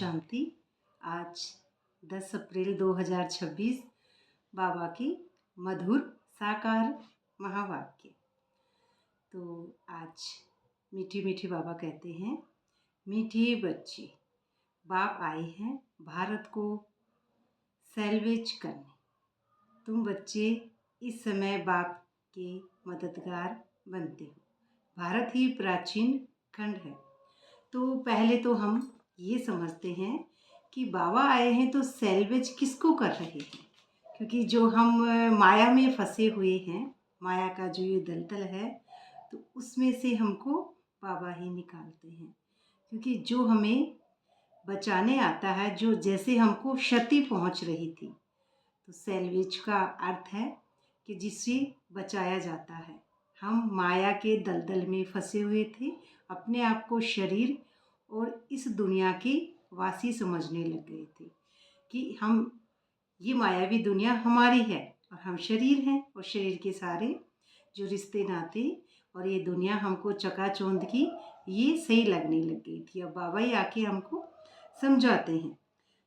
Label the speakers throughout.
Speaker 1: शांति। आज 10 अप्रैल 2026 बाबा की मधुर साकार महावाक्य। तो आज मीठी मीठी बाबा कहते हैं, मीठे बच्चे बाप आए हैं भारत को सैल्वेज करने। तुम बच्चे इस समय बाप के मददगार बनते हो। भारत ही प्राचीन खंड है। तो पहले तो हम ये समझते हैं कि बाबा आए हैं तो सैल्वेज किसको कर रहे हैं, क्योंकि जो हम माया में फंसे हुए हैं, माया का जो ये दलदल है, तो उसमें से हमको बाबा ही निकालते हैं। क्योंकि जो हमें बचाने आता है, जो जैसे हमको क्षति पहुंच रही थी, तो सैल्वेज का अर्थ है कि जिससे बचाया जाता है। हम माया के दलदल में फंसे हुए थे, अपने आप को शरीर और इस दुनिया के वासी समझने लग गए थे कि हम ये मायावी दुनिया हमारी है और हम शरीर हैं, और शरीर के सारे जो रिश्ते नाते और ये दुनिया हमको चकाचौंध की, ये सही लगने लग गई थी। अब बाबा ही आके हमको समझाते हैं,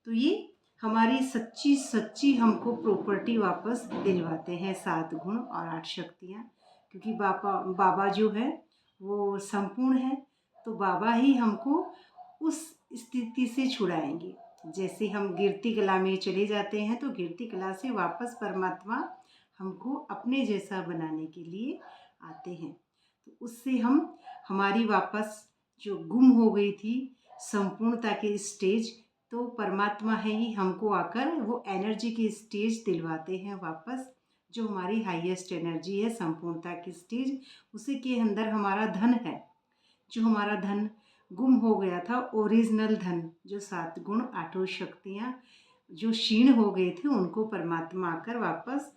Speaker 1: तो ये हमारी सच्ची सच्ची हमको प्रॉपर्टी वापस दिलवाते हैं, 7 गुण और 8 शक्तियाँ। क्योंकि बाबा जो है वो संपूर्ण है, तो बाबा ही हमको उस स्थिति से छुड़ाएंगे। जैसे हम गिरती कला में चले जाते हैं, तो गिरती कला से वापस परमात्मा हमको अपने जैसा बनाने के लिए आते हैं। तो उससे हम हमारी वापस जो गुम हो गई थी संपूर्णता के स्टेज, तो परमात्मा है ही हमको आकर वो एनर्जी की स्टेज दिलवाते हैं वापस, जो हमारी हाईएस्ट एनर्जी है, संपूर्णता की स्टेज। उसी के अंदर हमारा धन है, जो हमारा धन गुम हो गया था, ओरिजिनल धन, जो 7 गुण 8 शक्तियाँ जो क्षीण हो गए थे, उनको परमात्मा आकर वापस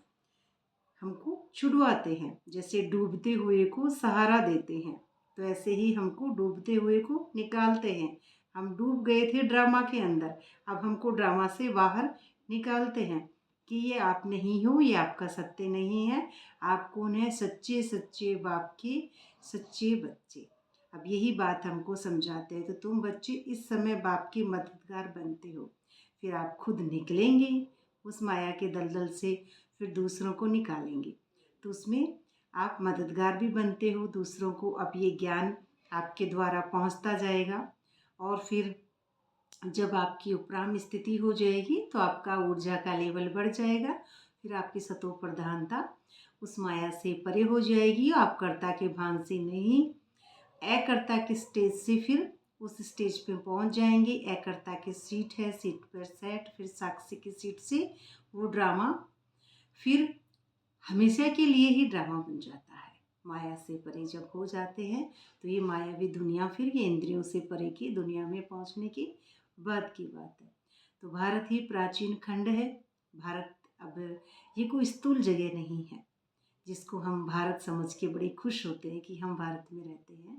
Speaker 1: हमको छुड़वाते हैं। जैसे डूबते हुए को सहारा देते हैं, तो ऐसे ही हमको डूबते हुए को निकालते हैं। हम डूब गए थे ड्रामा के अंदर, अब हमको ड्रामा से बाहर निकालते हैं कि ये आप नहीं हो, ये आपका सत्य नहीं है। आप कौन है? सच्चे सच्चे बाप के सच्चे बच्चे। अब यही बात हमको समझाते हैं। तो तुम बच्चे इस समय बाप के मददगार बनते हो, फिर आप खुद निकलेंगे उस माया के दलदल से, फिर दूसरों को निकालेंगे। तो उसमें आप मददगार भी बनते हो दूसरों को। अब ये ज्ञान आपके द्वारा पहुंचता जाएगा, और फिर जब आपकी उपराम स्थिति हो जाएगी, तो आपका ऊर्जा का लेवल बढ़ जाएगा। फिर आपकी सतो प्रधानता उस माया से परे हो जाएगी। आप कर्ता के भान से नहीं, अकर्ता के स्टेज से फिर उस स्टेज पे पहुंच जाएंगे। अकर्ता की सीट है, सीट पर सेट, फिर साक्षी की सीट से वो ड्रामा फिर हमेशा के लिए ही ड्रामा बन जाता है। माया से परे जब हो जाते हैं, तो ये मायावी दुनिया फिर ये इंद्रियों से परे की दुनिया में पहुंचने की बात है। तो भारत ही प्राचीन खंड है। भारत अब ये कोई स्थूल जगह नहीं है जिसको हम भारत समझ के बड़े खुश होते हैं कि हम भारत में रहते हैं।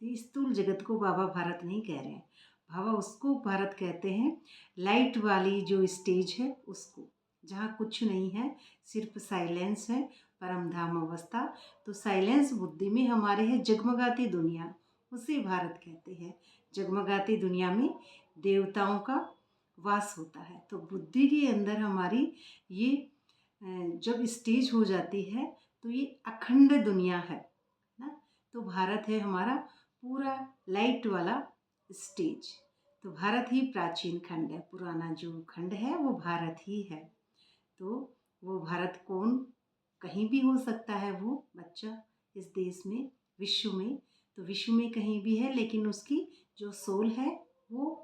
Speaker 1: तो इस स्थूल जगत को बाबा भारत नहीं कह रहे हैं। बाबा उसको भारत कहते हैं, लाइट वाली जो स्टेज है उसको, जहाँ कुछ नहीं है, सिर्फ साइलेंस है, परम धाम अवस्था। तो साइलेंस बुद्धि में हमारे है जगमगाती दुनिया, उसे भारत कहते हैं। जगमगाती दुनिया में देवताओं का वास होता है। तो बुद्धि के अंदर हमारी ये जब स्टेज हो जाती है, तो ये अखंड दुनिया है ना। तो भारत है हमारा पूरा लाइट वाला स्टेज। तो भारत ही प्राचीन खंड है, पुराना जो खंड है वो भारत ही है। तो वो भारत कौन? कहीं भी हो सकता है वो बच्चा इस देश में, विश्व में। तो विश्व में कहीं भी है, लेकिन उसकी जो सोल है वो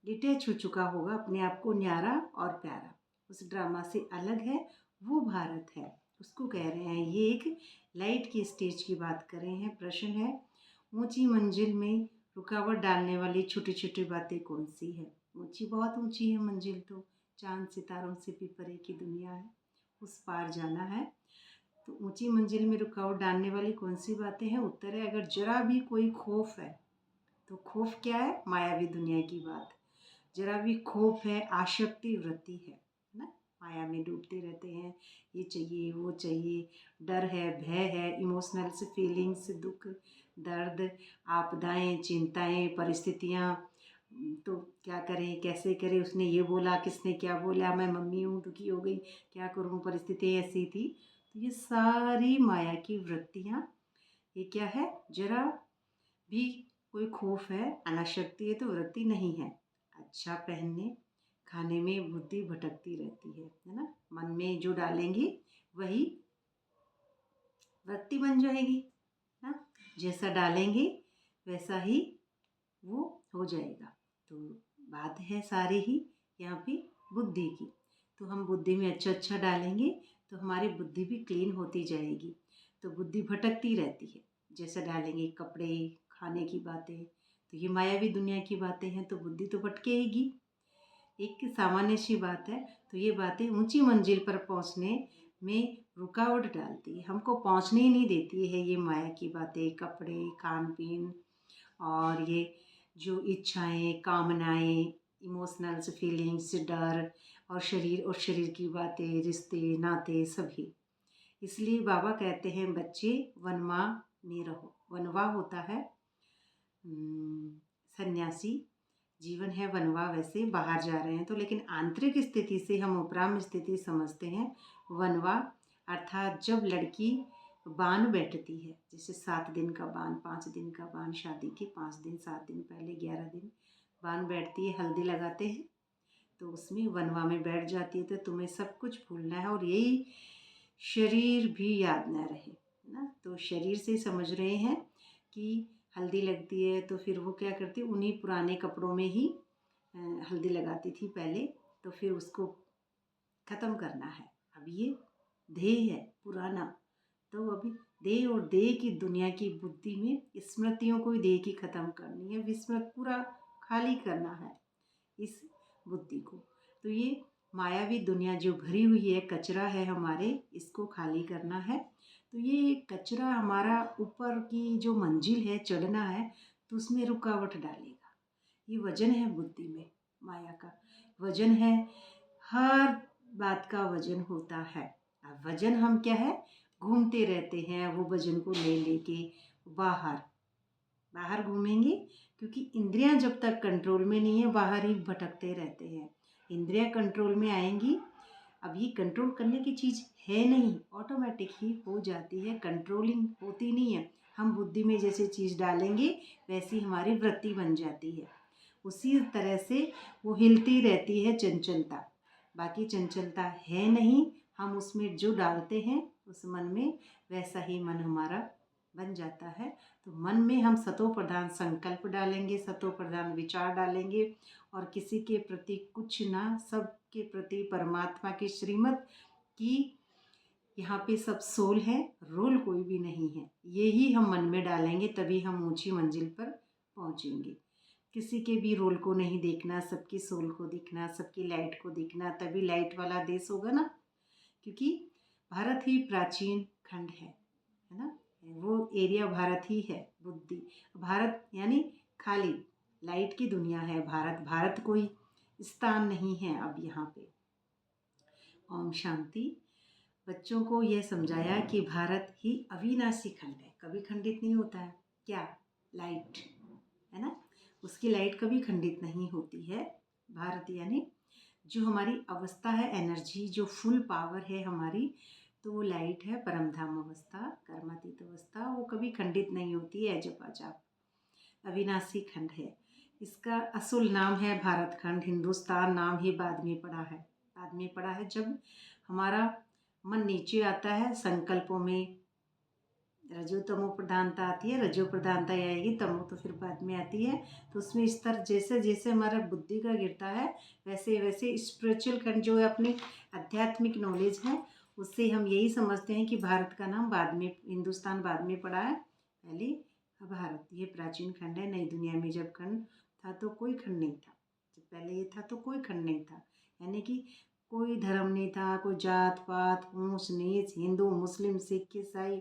Speaker 1: डिटैच हो चुका होगा, अपने आप को न्यारा और प्यारा, उस ड्रामा से अलग है, वो भारत है, उसको कह रहे हैं। ये एक लाइट की स्टेज की बात कर रहे हैं। प्रश्न है, ऊंची मंजिल में रुकावट डालने वाली छोटी छोटी बातें कौन सी है? ऊंची, बहुत ऊंची है मंजिल, तो चांद सितारों से भी परे की दुनिया है, उस पार जाना है। तो ऊंची मंजिल में रुकावट डालने वाली कौन सी बातें हैं? उत्तर है, अगर जरा भी कोई खौफ है, तो खौफ क्या है? मायावी दुनिया की बात। जरा भी खौफ है, आसक्ति वृत्ति है ना, माया में डूबते रहते हैं, ये चाहिए वो चाहिए, डर है, भय है, इमोशनल से फीलिंग्स, दुख, दर्द, आपदाएं, चिंताएं, परिस्थितियाँ, तो क्या करें, कैसे करें, उसने ये बोला, किसने क्या बोला, मैं मम्मी हूँ, दुखी हो गई, क्या करूँ, परिस्थिति ऐसी थी। तो ये सारी माया की वृत्तियाँ, ये क्या है, जरा भी कोई खौफ है, अनाशक्ति है तो वृत्ति नहीं है। अच्छा पहनने खाने में बुद्धि भटकती रहती है ना। मन में जो डालेंगे वही वृत्ति बन जाएगी ना। जैसा डालेंगे वैसा ही वो हो जाएगा। तो बात है सारी ही यहाँ पे बुद्धि की। तो हम बुद्धि में अच्छा अच्छा डालेंगे तो हमारी बुद्धि भी क्लीन होती जाएगी। तो बुद्धि भटकती रहती है। जैसा डालेंगे कपड़े, खाने की बातें, तो ये मायावी दुनिया की बातें हैं, तो बुद्धि तो भटकेगी। एक सामान्य सी बात है। तो ये बातें ऊंची मंजिल पर पहुंचने में रुकावट डालती है, हमको पहुंचने ही नहीं देती है। ये माया की बातें, कपड़े, खान पीन और ये जो इच्छाएं, कामनाएं, इमोशनल्स, फीलिंग्स, डर और शरीर की बातें, रिश्ते नाते सभी। इसलिए बाबा कहते हैं बच्चे वनवा में रहो। वनवा होता है सन्यासी जीवन है, वनवा वैसे बाहर जा रहे हैं तो, लेकिन आंतरिक स्थिति से हम उपराम स्थिति समझते हैं। वनवा अर्थात जब लड़की बान बैठती है, जैसे 7 दिन का बान, 5 दिन का बान, शादी के 5 दिन 7 दिन पहले 11 दिन बान बैठती है, हल्दी लगाते हैं, तो उसमें वनवा में बैठ जाती है। तो तुम्हें सब कुछ भूलना है और यही शरीर भी याद ना रहे ना। तो शरीर से समझ रहे हैं कि हल्दी लगती है तो फिर वो क्या करती, उन्हीं पुराने कपड़ों में ही हल्दी लगाती थी पहले, तो फिर उसको ख़त्म करना है। अब ये देह है पुराना, तो अभी देह और देह की दुनिया की बुद्धि में स्मृतियों को ही देह की ख़त्म करनी है, विस्मृत पूरा खाली करना है इस बुद्धि को। तो ये मायावी दुनिया जो भरी हुई है, कचरा है हमारे, इसको खाली करना है। तो ये कचरा हमारा ऊपर की जो मंजिल है, चढ़ना है, तो उसमें रुकावट डालेगा। ये वजन है बुद्धि में, माया का वजन है, हर बात का वजन होता है। अब वजन हम क्या है, घूमते रहते हैं वो वजन को ले लेके बाहर बाहर घूमेंगे, क्योंकि इंद्रियां जब तक कंट्रोल में नहीं है बाहर ही भटकते रहते हैं। इंद्रियां कंट्रोल में आएंगी, अब ये कंट्रोल करने की चीज़ है नहीं, ऑटोमेटिक ही हो जाती है, कंट्रोलिंग होती नहीं है। हम बुद्धि में जैसे चीज़ डालेंगे वैसी हमारी वृत्ति बन जाती है, उसी तरह से वो हिलती रहती है चंचलता। बाकी चंचलता है नहीं, हम उसमें जो डालते हैं उस मन में वैसा ही मन हमारा बन जाता है। तो मन में हम सतो प्रधान संकल्प डालेंगे, सतो प्रधान विचार डालेंगे, और किसी के प्रति कुछ ना, सबके प्रति परमात्मा की श्रीमत की, यहाँ पे सब सोल है, रोल कोई भी नहीं है, यही हम मन में डालेंगे, तभी हम ऊंची मंजिल पर पहुँचेंगे। किसी के भी रोल को नहीं देखना, सबकी सोल को देखना, सबकी लाइट को देखना, तभी लाइट वाला देश होगा ना। क्योंकि भारत ही प्राचीन खंड है ना, वो एरिया भारत ही है। बुद्धि भारत यानी खाली लाइट की दुनिया है भारत, भारत कोई स्थान नहीं है अब यहाँ पे। ओम शांति। बच्चों को यह समझाया कि भारत ही अविनाशी खंड है, कभी खंडित नहीं होता है। क्या? लाइट है ना, उसकी लाइट कभी खंडित नहीं होती है। भारत यानी जो हमारी अवस्था है, एनर्जी जो फुल पावर है हमारी, तो वो लाइट है, परमधाम अवस्था, कर्मातीत अवस्था, वो कभी खंडित नहीं होती है। जपा जाप अविनाशी खंड है। इसका असल नाम है भारत खंड। हिंदुस्तान नाम ही बाद में पड़ा है, बाद में पड़ा है जब हमारा मन नीचे आता है, संकल्पों में रजो तमो प्रधानता आती है, रजो प्रधानता आएगी, तमो तो फिर बाद में आती है। तो उसमें स्तर जैसे जैसे हमारा बुद्धि का गिरता है, वैसे वैसे स्पिरिचुअल खंड जो है, अपनी आध्यात्मिक नॉलेज है, उससे हम यही समझते हैं कि भारत का नाम बाद में, हिंदुस्तान बाद में पड़ा है, पहले भारत ये प्राचीन खंड है। नई दुनिया में जब खंड था तो कोई खंड नहीं था, जब पहले ये था तो कोई खंड नहीं था, यानी कि कोई धर्म नहीं था, कोई जात पात, ऊंच नीच, हिंदू मुस्लिम सिख ईसाई,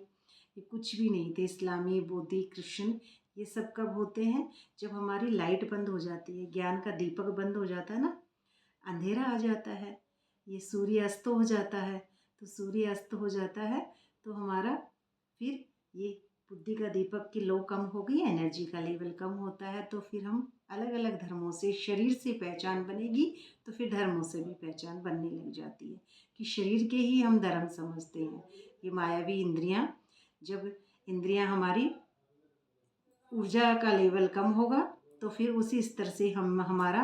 Speaker 1: ये कुछ भी नहीं थे। इस्लामी, बौद्धि, क्रिश्चियन, ये सब कब होते हैं? जब हमारी लाइट बंद हो जाती है, ज्ञान का दीपक बंद हो जाता है ना, अंधेरा आ जाता है, ये सूर्य अस्त हो जाता है। तो सूर्य अस्त हो जाता है तो हमारा फिर ये बुद्धि का दीपक की लो कम हो गई, एनर्जी का लेवल कम होता है, तो फिर हम अलग अलग धर्मों से, शरीर से पहचान बनेगी तो फिर धर्मों से भी पहचान बनने लग जाती है कि शरीर के ही हम धर्म समझते हैं। ये मायावी इंद्रियां, जब इंद्रियां हमारी ऊर्जा का लेवल कम होगा तो फिर उसी स्तर से हमारा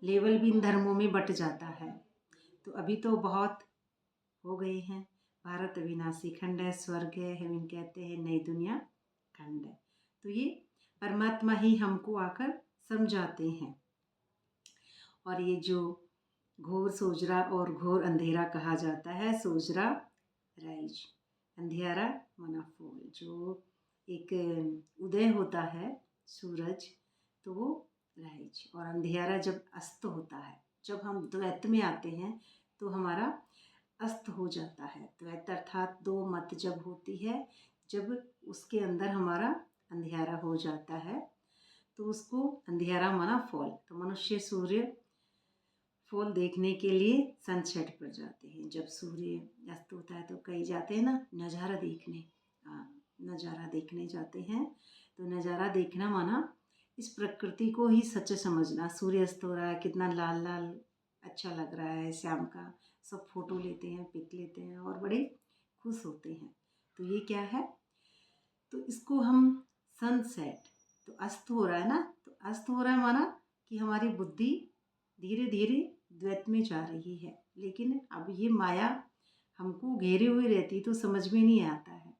Speaker 1: लेवल भी इन धर्मों में बट जाता है। तो अभी तो बहुत हो गए हैं। भारत अविनाशी खंड है, स्वर्ग है, हेवन कहते हैं, नई दुनिया खंड है। तो ये परमात्मा ही हमको आकर समझाते हैं। और ये जो घोर सोजरा और घोर अंधेरा कहा जाता है, सोजरा राइज, अंधेरा मना फूल, जो एक उदय होता है सूरज तो वो राइज, और अंधेरा जब अस्त होता है, जब हम द्वैत में आते हैं तो हमारा अस्त हो जाता है। द्वैत अर्थात दो मत जब होती है, जब उसके अंदर हमारा अंधेरा हो जाता है तो उसको अंधेरा माना फॉल। तो मनुष्य सूर्य फॉल देखने के लिए सनसेट पर जाते हैं। जब सूर्य अस्त होता है तो कई जाते हैं ना नज़ारा देखने, नज़ारा देखने जाते हैं। तो नज़ारा देखना माना इस प्रकृति को ही सच समझना। सूर्य अस्त हो रहा है, कितना लाल लाल अच्छा लग रहा है शाम का, सब फोटो लेते हैं, पिक लेते हैं और बड़े खुश होते हैं। तो ये क्या है, तो इसको हम सनसेट, तो अस्त हो रहा है ना, तो अस्त हो रहा है माना कि हमारी बुद्धि धीरे धीरे द्वैत में जा रही है। लेकिन अब ये माया हमको घेरे हुए रहती तो समझ में नहीं आता है।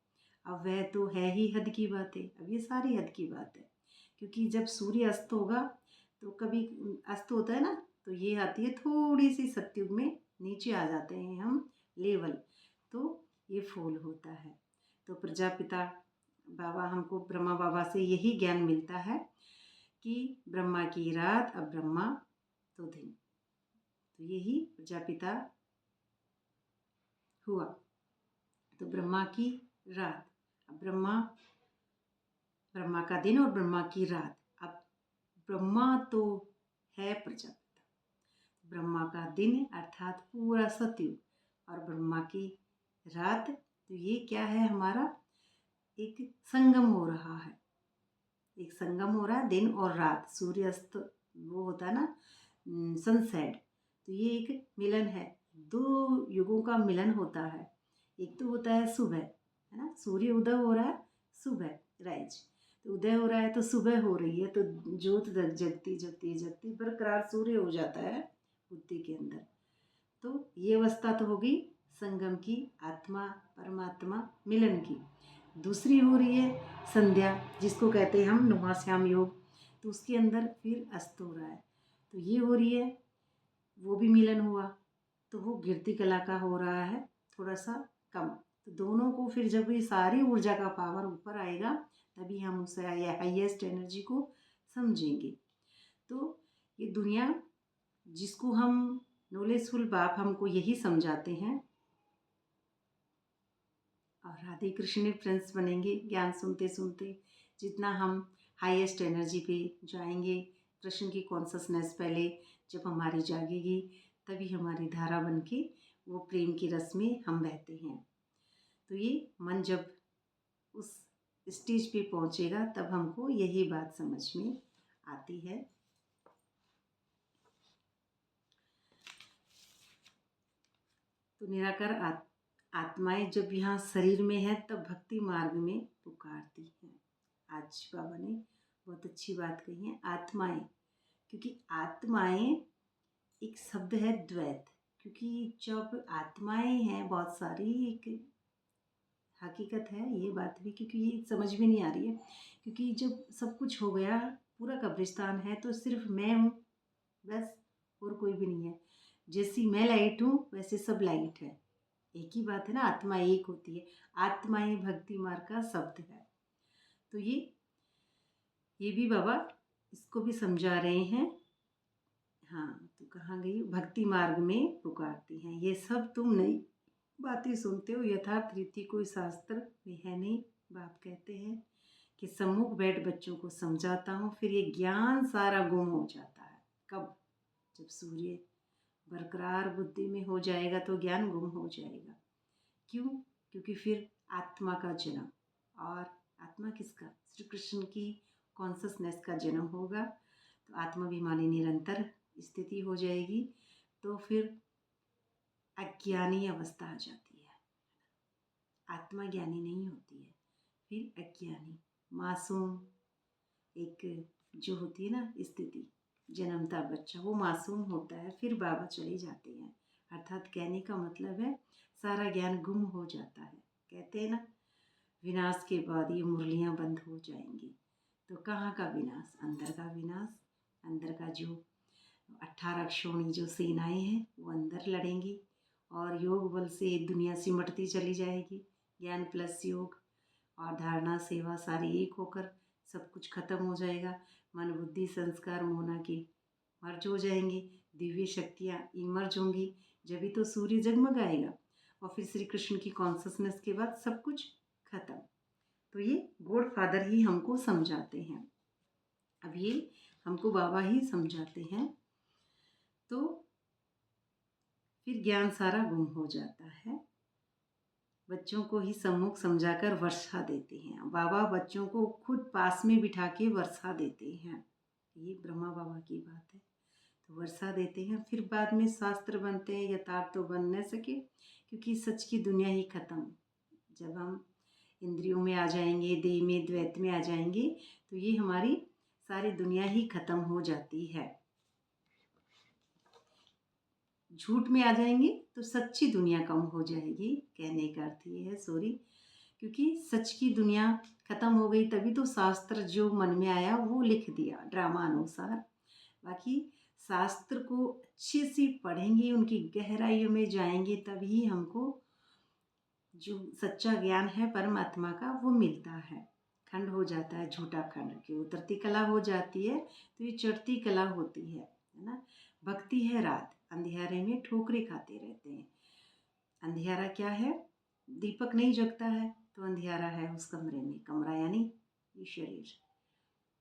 Speaker 1: अब वह तो है ही हद की बात है, अब ये सारी हद की बात है। क्योंकि जब सूर्य अस्त होगा तो कभी अस्त होता है ना, तो ये आती है थोड़ी सी सत्युग में नीचे आ जाते हैं हम लेवल, तो ये फॉल होता है। तो प्रजापिता बाबा हमको, ब्रह्मा बाबा से यही ज्ञान मिलता है कि ब्रह्मा की रात अब ब्रह्मा तो दिन। तो यही प्रजापिता हुआ। तो ब्रह्मा की रात, अब ब्रह्मा का दिन और ब्रह्मा की रात। अब ब्रह्मा तो है प्रजापिता, ब्रह्मा का दिन अर्थात पूरा सतयुग और ब्रह्मा की रात, तो ये क्या है, हमारा एक संगम हो रहा है। एक संगम हो रहा है दिन और रात, सूर्यास्त वो होता है ना सनसेट, तो ये एक मिलन है, दो युगों का मिलन होता है। एक तो होता है सुबह, है ना, सूर्य उदय हो रहा है सुबह राइज, तो उदय हो रहा है तो सुबह हो रही है, तो ज्योत तक जगती जगती जगती बरकरार सूर्य हो जाता है बुद्धि के अंदर। तो ये अवस्था तो होगी संगम की, आत्मा परमात्मा मिलन की। दूसरी हो रही है संध्या, जिसको कहते हैं हम नुमाश्याम योग, तो उसके अंदर फिर अस्त हो रहा है, तो ये हो रही है, वो भी मिलन हुआ, तो वो गिरती कला का हो रहा है थोड़ा सा कम। तो दोनों को फिर जब ये सारी ऊर्जा का पावर ऊपर आएगा तभी हम उस हाईएस्ट एनर्जी को समझेंगे। तो ये दुनिया जिसको हम नॉलेजफुल बाप हमको यही समझाते हैं, और राधे कृष्ण फ्रेंड्स बनेंगे ज्ञान सुनते सुनते। जितना हम हाईएस्ट एनर्जी पे जाएंगे, कृष्ण की कॉन्शसनेस पहले जब हमारी जागेगी तभी हमारी धारा बन के वो प्रेम की रस में हम बहते हैं। तो ये मन जब उस स्टेज पे पहुंचेगा तब हमको यही बात समझ में आती है। तो निराकार आत्माएं जब यहाँ शरीर में है तब भक्ति मार्ग में पुकारती हैं। आज बाबा ने बहुत अच्छी बात कही है, आत्माएं, क्योंकि आत्माएं एक शब्द है द्वैत, क्योंकि जब आत्माएं हैं बहुत सारी, एक हकीकत है ये बात भी, क्योंकि ये समझ में नहीं आ रही है, क्योंकि जब सब कुछ हो गया पूरा कब्रिस्तान है तो सिर्फ मैं हूँ बस, और कोई भी नहीं है। जैसी मैं लाइट हूँ वैसे सब लाइट है, एक ही बात है ना, आत्मा एक होती है। आत्मा ही भक्ति मार्ग का शब्द है। तो ये भी बाबा इसको भी समझा रहे हैं। हाँ, तो कहाँ गई, भक्ति मार्ग में पुकारती हैं, ये सब तुम नई बातें सुनते हो, यथार्थ रीति कोई शास्त्र में है नहीं। बाप कहते हैं कि सम्मुख बैठ बच्चों को समझाता हूँ, फिर ये ज्ञान सारा गुम हो जाता है। कब, जब सूर्य बरकरार बुद्धि में हो जाएगा तो ज्ञान गुम हो जाएगा। क्यों, क्योंकि फिर आत्मा का जन्म, और आत्मा किसका, श्री कृष्ण की कॉन्शसनेस का जन्म होगा। तो आत्माभिमानी निरंतर स्थिति हो जाएगी, तो फिर अज्ञानी अवस्था आ जाती है। आत्मा ज्ञानी नहीं होती है, फिर अज्ञानी मासूम एक जो होती है ना स्थिति, जन्मता बच्चा वो मासूम होता है, फिर बाबा चले जाते हैं। अर्थात कहने का मतलब है सारा ज्ञान गुम हो जाता है। कहते हैं ना विनाश के बाद ये मुरलियाँ बंद हो जाएंगी। तो कहाँ का विनाश? अंदर का विनाश। अंदर का जो 18 क्षोणी जो सेनाएं हैं वो अंदर लड़ेंगी और योग बल से दुनिया सिमटती चली जाएगी। ज्ञान प्लस योग और धारणा सेवा सारी एक होकर सब कुछ खत्म हो जाएगा। मन बुद्धि संस्कार मोना की मर्ज हो जाएंगी, दिव्य शक्तियाँ इमर्ज होंगी, जभी तो सूर्य जगमगाएगा और फिर श्री कृष्ण की कॉन्शसनेस के बाद सब कुछ खत्म। तो ये गॉड फादर ही हमको समझाते हैं, अब ये हमको बाबा ही समझाते हैं। तो फिर ज्ञान सारा गुम हो जाता है। बच्चों को ही सम्मुख समझाकर वर्षा देते हैं। बाबा बच्चों को खुद पास में बिठा के वर्षा देते हैं। ये ब्रह्मा बाबा की बात है। तो वर्षा देते हैं, फिर बाद में शास्त्र बनते हैं, यथार्थ तो बन न सके क्योंकि सच की दुनिया ही खत्म। जब हम इंद्रियों में आ जाएंगे, देह में द्वैत में आ जाएंगे, तो ये हमारी सारी दुनिया ही खत्म हो जाती है। झूठ में आ जाएंगे तो सच्ची दुनिया कम हो जाएगी। कहने का अर्थ ये है, सॉरी, क्योंकि सच की दुनिया खत्म हो गई तभी तो शास्त्र जो मन में आया वो लिख दिया ड्रामा अनुसार। बाकी शास्त्र को अच्छे से पढ़ेंगे, उनकी गहराइयों में जाएंगे, तभी हमको जो सच्चा ज्ञान है परमात्मा का वो मिलता है। खंड हो जाता है झूठा खंड की, उतरती कला हो जाती है तो ये चढ़ती कला होती है ना। भक्ति है रात, अंधियारे में ठोकरे खाते रहते हैं। अंधियारा क्या है? दीपक नहीं जगता है तो अंधियारा है उस कमरे में। कमरा यानी ये शरीर।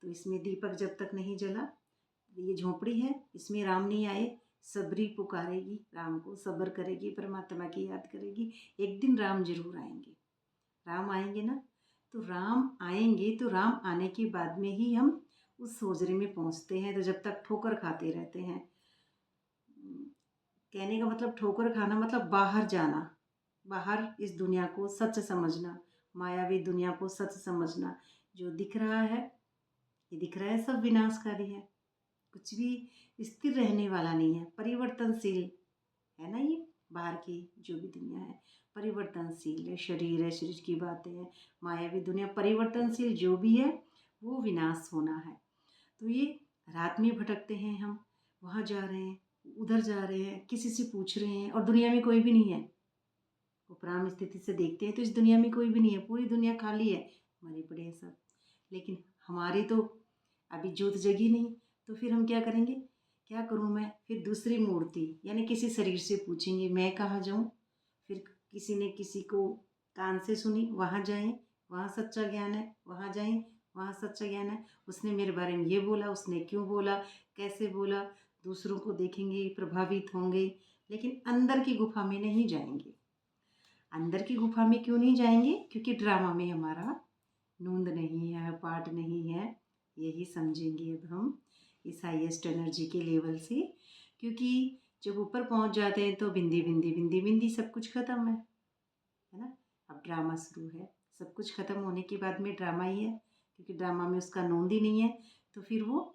Speaker 1: तो इसमें दीपक जब तक नहीं जला, ये झोपड़ी है, इसमें राम नहीं आए, सबरी पुकारेगी राम को, सब्र करेगी, परमात्मा की याद करेगी, एक दिन राम जरूर आएंगे। राम आएंगे ना, तो राम आएंगे तो राम आने के बाद में ही हम उस सोजरे में पहुंचते हैं। तो जब तक ठोकर खाते रहते हैं, कहने का मतलब ठोकर खाना मतलब बाहर जाना, बाहर इस दुनिया को सच समझना, मायावी दुनिया को सच समझना। जो दिख रहा है, ये दिख रहा है सब विनाशकारी है, कुछ भी स्थिर रहने वाला नहीं है, परिवर्तनशील है ना। ये बाहर की जो भी दुनिया है परिवर्तनशील है, शरीर है, शरीर की बातें हैं, मायावी दुनिया परिवर्तनशील जो भी है वो विनाश होना है। तो ये रात में भटकते हैं हम, वहाँ जा रहे हैं, उधर जा रहे हैं, किसी से पूछ रहे हैं और दुनिया में कोई भी नहीं है। उपराम स्थिति से देखते हैं तो इस दुनिया में कोई भी नहीं है, पूरी दुनिया खाली है, मरे पड़े हैं सब। लेकिन हमारी तो अभी ज्योत जगी नहीं, तो फिर हम क्या करेंगे? क्या करूँ मैं? फिर दूसरी मूर्ति यानी किसी शरीर से पूछेंगे मैं कहाँ जाऊँ। फिर किसी ने किसी को कान से सुनी, वहाँ जाएं, वहाँ सच्चा ज्ञान है, वहाँ जाएं, वहाँ सच्चा ज्ञान है। उसने मेरे बारे में ये बोला, उसने क्यों बोला, कैसे बोला, दूसरों को देखेंगे, प्रभावित होंगे, लेकिन अंदर की गुफा में नहीं जाएंगे। अंदर की गुफा में क्यों नहीं जाएंगे? क्योंकि ड्रामा में हमारा नूंद नहीं है, पार्ट नहीं है। यही समझेंगे अब हम इस हाईएस्ट एनर्जी के लेवल से, क्योंकि जब ऊपर पहुंच जाते हैं तो बिंदी बिंदी बिंदी बिंदी सब कुछ ख़त्म है ना। अब ड्रामा शुरू है, सब कुछ ख़त्म होने के बाद में ड्रामा ही है, क्योंकि ड्रामा में उसका नूंद ही नहीं है, तो फिर वो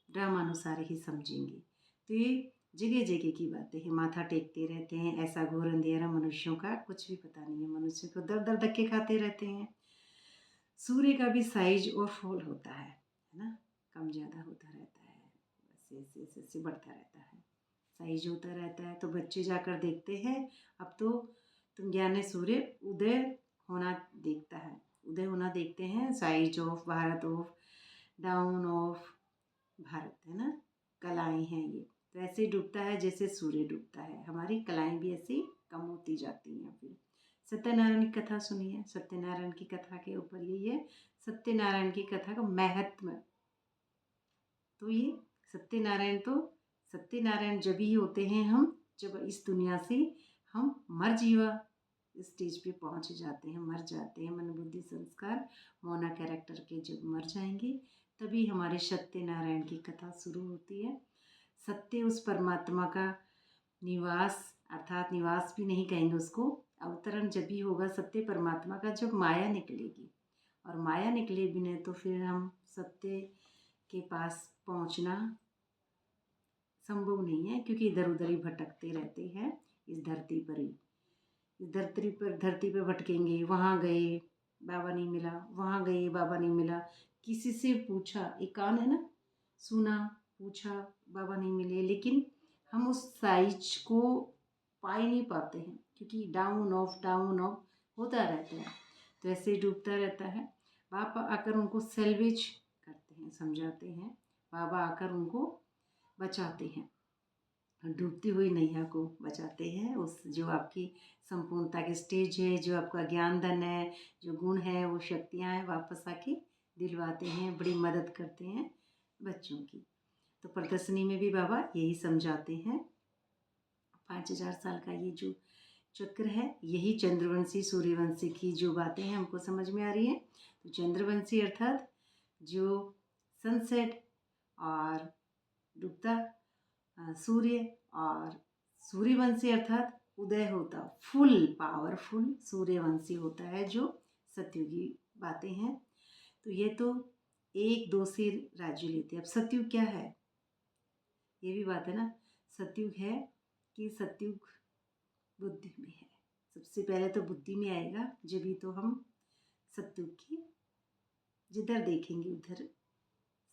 Speaker 1: ड्रामा अनुसार ही समझेंगे। तो ये जगह जगह की बातें हैं, माथा टेकते रहते हैं। ऐसा घोर अंधेरा मनुष्यों का कुछ भी पता नहीं है, मनुष्य को दर दर धक्के खाते रहते हैं। सूर्य का भी साइज और फॉल होता है ना, कम ज़्यादा होता रहता है, ऐसे ऐसे ऐसे बढ़ता रहता है, साइज होता रहता है। तो बच्चे जाकर देखते हैं, अब तो तुम ज्ञान सूर्य उदय होना देखता है, उदय होना देखते हैं, size of Bharat of down of Bharat है ना, कलाएँ हैं ये। तो ऐसे ही डूबता है जैसे सूर्य डूबता है, हमारी कलाएँ भी ऐसी कम होती जाती हैं। फिर सत्यनारायण की कथा सुनिए, सत्यनारायण की कथा के ऊपर यही है, सत्यनारायण की कथा का महत्व। तो ये सत्यनारायण जब ही होते हैं हम, जब इस दुनिया से हम मर जीवा स्टेज पे पहुंच जाते हैं, मर जाते हैं। मन बुद्धि संस्कार मौना कैरेक्टर के जब मर जाएंगे तभी हमारे सत्यनारायण की कथा शुरू होती है। सत्य उस परमात्मा का निवास, अर्थात निवास भी नहीं कहेंगे उसको, अवतरण जब भी होगा सत्य परमात्मा का, जब माया निकलेगी। और माया निकले बिना तो फिर हम सत्य के पास पहुंचना संभव नहीं है, क्योंकि इधर उधर ही भटकते रहते हैं इस धरती पर ही। इस धरती पर भटकेंगे, वहाँ गए बाबा नहीं मिला, वहाँ गए बाबा नहीं मिला, किसी से पूछा, एक कान है ना, सुना, पूछा, बाबा नहीं मिले, लेकिन हम उस साइज को पा ही नहीं पाते हैं, क्योंकि डाउन ऑफ होता रहता है, तो ऐसे ही डूबता रहता है। बाबा आकर उनको सेल्वेज करते हैं, समझाते हैं, बाबा आकर उनको बचाते हैं, डूबती हुई नैया को बचाते हैं। उस जो आपकी संपूर्णता के स्टेज है, जो आपका ज्ञान धन है, जो गुण है, वो शक्तियाँ हैं, वापस आके दिलवाते हैं, बड़ी मदद करते हैं बच्चों की। तो प्रदर्शनी में भी बाबा यही समझाते हैं। 5000 साल का ये जो चक्र है, यही चंद्रवंशी सूर्यवंशी की जो बातें हैं हमको समझ में आ रही हैं। तो चंद्रवंशी अर्थात जो सनसेट और डूबता सूर्य, और सूर्यवंशी अर्थात उदय होता फुल पावरफुल सूर्यवंशी होता है, जो सतयुगी बातें हैं। तो ये तो एक दो से राज्य लेते हैं। अब सतयुग क्या है, ये भी बात है ना। सतयुग है कि सतयुग बुद्धि में है। सबसे पहले तो बुद्धि में आएगा, जब भी तो हम सतयुग की जिधर देखेंगे उधर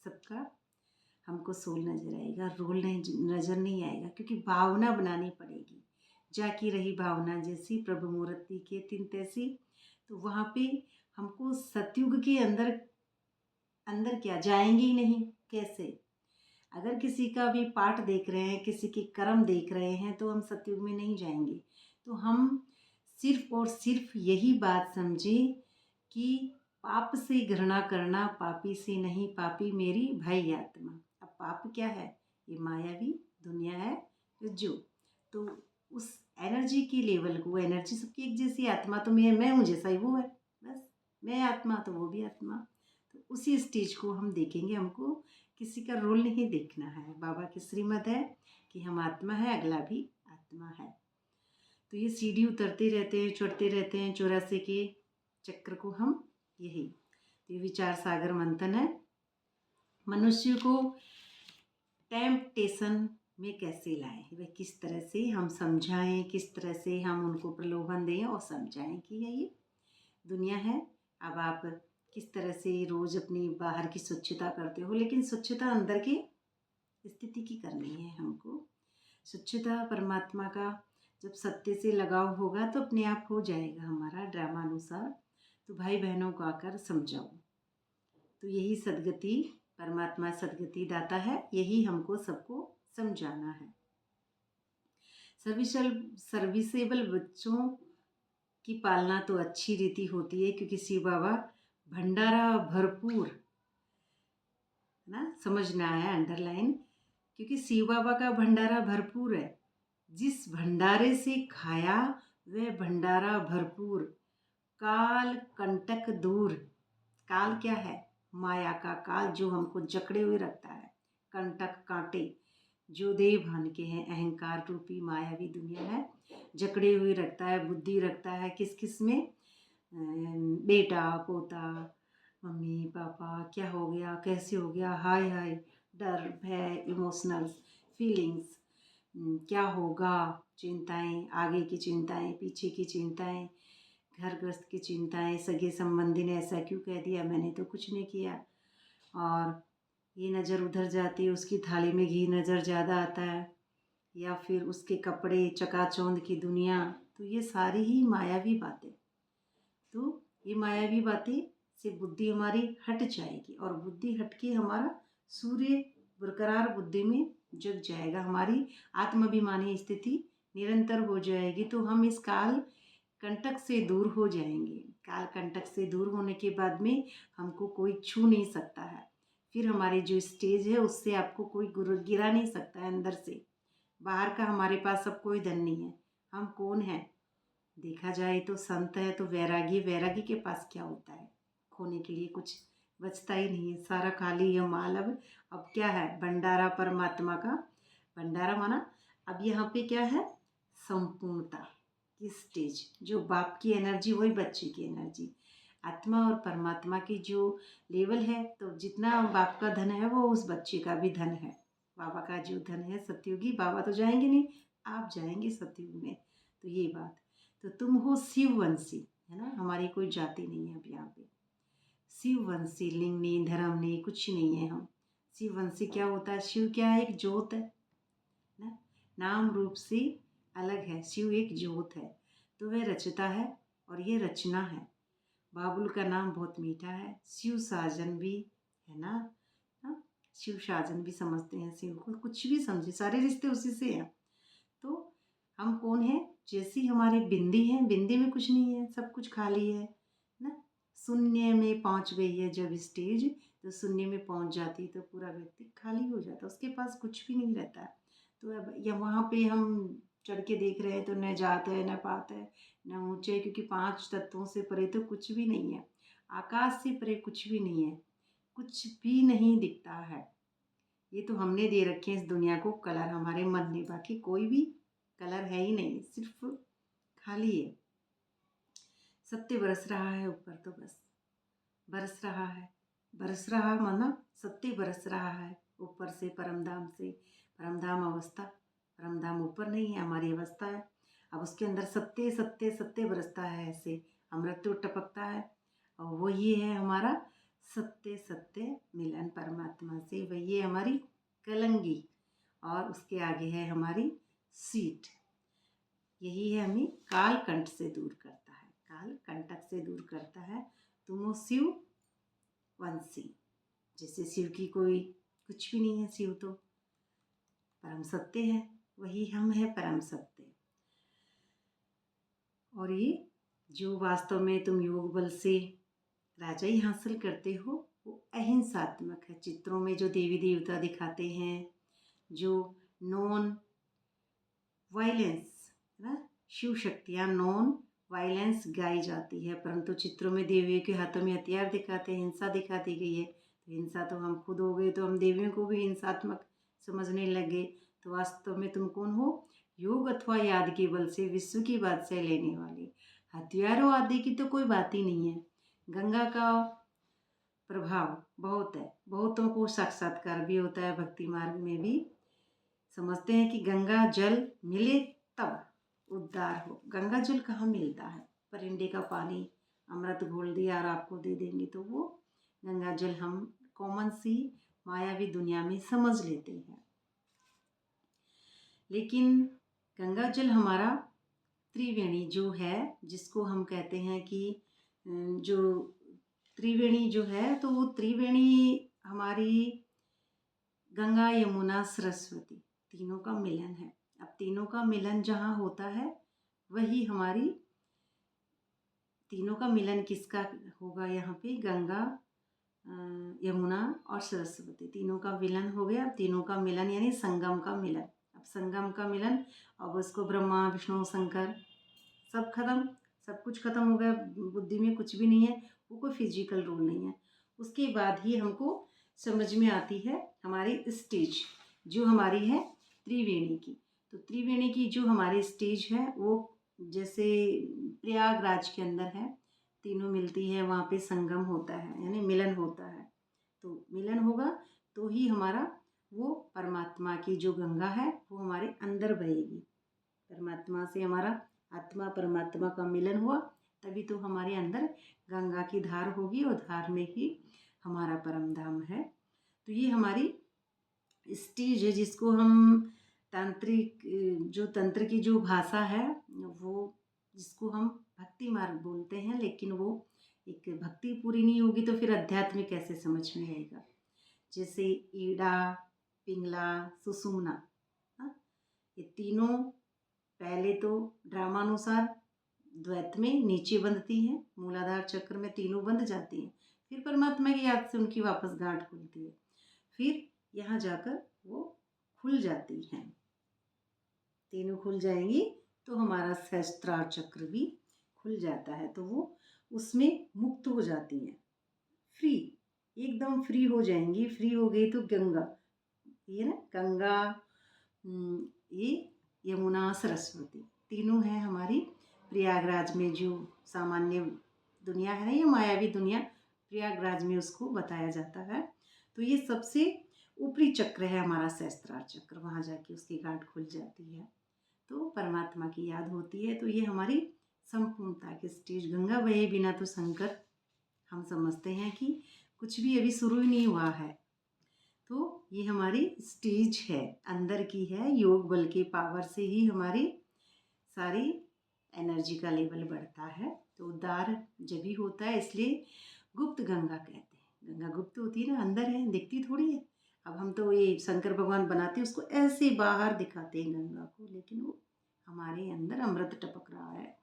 Speaker 1: सबका हमको सोल नज़र आएगा, रोल नज़र नहीं आएगा, क्योंकि भावना बनानी पड़ेगी। जाकी रही भावना जैसी प्रभु मूर्ति के तिन तैसी। तो वहाँ पे हमको सतयुग के अंदर क्या जाएंगे ही नहीं, कैसे? अगर किसी का भी पाठ देख रहे हैं, किसी के कर्म देख रहे हैं, तो हम सतयुग में नहीं जाएंगे। तो हम सिर्फ और सिर्फ यही बात समझें कि पाप से घृणा करना पापी से नहीं, पापी मेरी भाई आत्मा। अब पाप क्या है? ये मायावी दुनिया है जो, तो उस एनर्जी की लेवल को, एनर्जी सबकी एक जैसी, आत्मा तो मैं हूँ जैसा ही वो है, बस मैं आत्मा तो वो भी आत्मा। तो उसी स्टेज को हम देखेंगे, हमको किसी का रोल नहीं देखना है। बाबा की श्रीमत है कि हम आत्मा है, अगला भी आत्मा है। तो ये सीढ़ी उतरते रहते हैं, चढ़ते रहते हैं 84 के चक्र को हम, यही तो ये विचार सागर मंथन है। मनुष्य को टेम्पटेशन में कैसे लाएं, वह किस तरह से हम समझाएं, किस तरह से हम उनको प्रलोभन दें और समझाएं कि ये दुनिया है। अब आप किस तरह से रोज़ अपनी बाहर की स्वच्छता करते हो, लेकिन स्वच्छता अंदर की स्थिति की करनी है हमको। स्वच्छता परमात्मा का जब सत्य से लगाव होगा तो अपने आप हो जाएगा हमारा ड्रामा अनुसार। तो भाई बहनों को आकर समझाओ। तो यही सदगति, परमात्मा सदगति दाता है, यही हमको सबको समझाना है। सर्विसेबल बच्चों की पालना तो अच्छी रीति होती है, क्योंकि शिव बाबा भंडारा भरपूर ना, समझना है अंडरलाइन, क्योंकि शिव बाबा का भंडारा भरपूर है। जिस भंडारे से खाया वह भंडारा भरपूर, काल कंटक दूर। काल क्या है? माया का काल, जो हमको जकड़े हुए रखता है। कंटक कांटे जो देह भान के हैं, अहंकार रूपी मायावी दुनिया है, जकड़े हुए रखता है, बुद्धि रखता है किस किस में, बेटा पोता, मम्मी पापा, क्या हो गया, कैसे हो गया, हाय हाय, डर भय, इमोशनल्स फीलिंग्स, क्या होगा, चिंताएं, आगे की चिंताएं, पीछे की चिंताएं, घर ग्रस्त की चिंताएं, सगे संबंधी ने ऐसा क्यों कह दिया, मैंने तो कुछ नहीं किया, और ये नज़र उधर जाती है, उसकी थाली में घी नज़र ज़्यादा आता है, या फिर उसके कपड़े, चकाचौंध की दुनिया। तो ये सारी ही मायावी बातें। तो ये मायावी बातें से बुद्धि हमारी हट जाएगी, और बुद्धि हट के हमारा सूर्य बरकरार बुद्धि में जग जाएगा, हमारी आत्माभिमानी स्थिति निरंतर हो जाएगी। तो हम इस काल कंटक से दूर हो जाएंगे। काल कंटक से दूर होने के बाद में हमको कोई छू नहीं सकता है। फिर हमारी जो स्टेज है उससे आपको कोई गिरा नहीं सकता है अंदर से। बाहर का हमारे पास सब कोई धन नहीं है। हम कौन हैं? देखा जाए तो संत है तो वैरागी, वैरागी के पास क्या होता है? खोने के लिए कुछ बचता ही नहीं है, सारा खाली है माल। अब क्या है, भंडारा परमात्मा का। भंडारा माना अब यहाँ पे क्या है, संपूर्णता की स्टेज। जो बाप की एनर्जी वही बच्चे की एनर्जी। आत्मा और परमात्मा की जो लेवल है, तो जितना बाप का धन है वो उस बच्चे का भी धन है। बाबा का जो धन है सतयुगी, बाबा तो जाएंगे नहीं, आप जाएंगे सतयुग में। तो ये बात, तो तुम हो शिववंशी, है ना, हमारी कोई जाति नहीं है अब यहाँ पे। शिववंशी, लिंग नहीं, धर्म नहीं, कुछ नहीं है हम। शिववंशी क्या होता है, शिव क्या है, एक ज्योत है ना, नाम रूप से अलग है, शिव एक ज्योत है। तो वह रचता है और ये रचना है। बाबुल का नाम बहुत मीठा है, शिव साजन भी है ना, हाँ? शिव साजन भी समझते हैं शिव को, कुछ भी समझे, सारे रिश्ते उसी से हैं। तो हम कौन हैं, जैसी हमारी बिंदी है, बिंदी में कुछ नहीं है, सब कुछ खाली है ना। शून्य में पहुंच गई है जब स्टेज, तो शून्य में पहुंच जाती तो पूरा व्यक्ति खाली हो जाता, उसके पास कुछ भी नहीं रहता। तो अब या वहाँ पे हम चढ़ के देख रहे हैं तो न जात है न पात है न ऊंचे, क्योंकि 5 तत्वों से परे तो कुछ भी नहीं है, आकाश से परे कुछ भी नहीं है, कुछ भी नहीं दिखता है। ये तो हमने दे रखे हैं इस दुनिया को कलर, हमारे मन ने, बाकी कोई भी कलर है ही नहीं, सिर्फ खाली है। सत्य बरस रहा है ऊपर, तो बस बरस रहा है, बरस रहा माना सत्य बरस रहा है ऊपर से, परमधाम से। परमधाम अवस्था, परमधाम ऊपर नहीं है, हमारी अवस्था है। अब उसके अंदर सत्य सत्य सत्य बरसता है, ऐसे अमृत तो टपकता है, और वो ये है हमारा सत्य सत्य मिलन परमात्मा से। वही है हमारी कलंगी, और उसके आगे है हमारी सीट। यही है हमें काल कंठ से दूर करता है, काल कंटक से दूर करता है। तुम हो शिव वंशी, जैसे शिव की कोई कुछ भी नहीं है, शिव तो परम सत्य है, वही हम है परम सत्य। और ये जो वास्तव में तुम योग बल से राजाई हासिल करते हो, वो अहिंसात्मक है। चित्रों में जो देवी देवता दिखाते हैं, जो नॉन वायलेंस है ना, शिव शक्तियाँ नॉन वायलेंस गाई जाती है, परंतु चित्रों में देवियों के हाथों में हथियार दिखाते हैं, हिंसा दिखा दी गई है। तो हिंसा तो हम खुद हो गए, तो हम देवियों को भी हिंसात्मक समझने लगे। तो वास्तव में तुम कौन हो, योग अथवा याद के बल से विश्व की बादशाह लेने वाली। हथियारों आदि की तो कोई बात ही नहीं है। गंगा का प्रभाव बहुत है, बहुतों को साक्षात्कार भी होता है भक्ति मार्ग में भी। समझते हैं कि गंगा जल मिले तब उद्धार हो। गंगा जल कहाँ मिलता है, परिंदे का पानी अमृत घोल दिया और आपको दे देंगे, तो वो गंगा जल हम कॉमन सी मायावी दुनिया में समझ लेते हैं। लेकिन गंगा जल हमारा त्रिवेणी जो है, जिसको हम कहते हैं कि जो त्रिवेणी जो है, तो वो त्रिवेणी हमारी गंगा यमुना सरस्वती तीनों का मिलन है। अब तीनों का मिलन जहाँ होता है, वही हमारी तीनों का मिलन किसका होगा, यहाँ पे गंगा यमुना और सरस्वती तीनों का मिलन हो गया। तीनों का मिलन यानी संगम का मिलन। अब संगम का मिलन, अब उसको ब्रह्मा विष्णु शंकर सब खत्म, सब कुछ खत्म हो गया, बुद्धि में कुछ भी नहीं है, वो कोई फिजिकल रूल नहीं है। उसके बाद ही हमको समझ में आती है हमारी स्टेज, जो हमारी है त्रिवेणी की। तो त्रिवेणी की जो हमारी स्टेज है, वो जैसे प्रयागराज के अंदर है, तीनों मिलती है, वहाँ पे संगम होता है यानी मिलन होता है। तो मिलन होगा तो ही हमारा वो परमात्मा की जो गंगा है वो हमारे अंदर बहेगी। परमात्मा से हमारा आत्मा परमात्मा का मिलन हुआ, तभी तो हमारे अंदर गंगा की धार होगी, और धार में ही हमारा परम धाम है। तो ये हमारी स्टेज है, जिसको हम तांत्रिक, जो तंत्र की जो भाषा है, वो जिसको हम भक्ति मार्ग बोलते हैं, लेकिन वो एक भक्ति पूरी नहीं होगी तो फिर अध्यात्म कैसे समझ में आएगा। जैसे ईड़ा, पिंगला, सुषुम्ना, हाँ, ये तीनों पहले तो ड्रामानुसार द्वैत में नीचे बंधती हैं, मूलाधार चक्र में तीनों बंध जाती हैं, फिर परमात्मा की याद से उनकी वापस गांठ खुलती है, फिर यहाँ जाकर वो खुल जाती हैं। तीनों खुल जाएंगी तो हमारा सहस्त्रार चक्र भी खुल जाता है, तो वो उसमें मुक्त हो जाती हैं, फ्री। एकदम फ्री हो जाएंगी। फ्री हो गई तो गंगा, ये ना गंगा, ये यमुना, सरस्वती, तीनों हैं हमारी प्रयागराज में। जो सामान्य दुनिया है ना, ये मायावी दुनिया, प्रयागराज में उसको बताया जाता है। तो ये सबसे ऊपरी चक्र है हमारा, सहस्त्रार चक्र। वहाँ जाके उसकी गांठ खुल जाती है तो परमात्मा की याद होती है। तो ये हमारी संपूर्णता की स्टेज। गंगा बहे बिना तो शंकर, हम समझते हैं कि कुछ भी अभी शुरू ही नहीं हुआ है। तो ये हमारी स्टेज है, अंदर की है। योग बल के पावर से ही हमारी सारी एनर्जी का लेवल बढ़ता है। तो उद्धार जब भी होता है, इसलिए गुप्त गंगा कहते हैं। गंगा गुप्त होती है ना, अंदर है, दिखती थोड़ी है। अब हम तो ये शंकर भगवान बनाते हैं उसको ऐसे बाहर दिखाते हैं गंगा को, लेकिन वो हमारे अंदर अमृत टपक रहा है।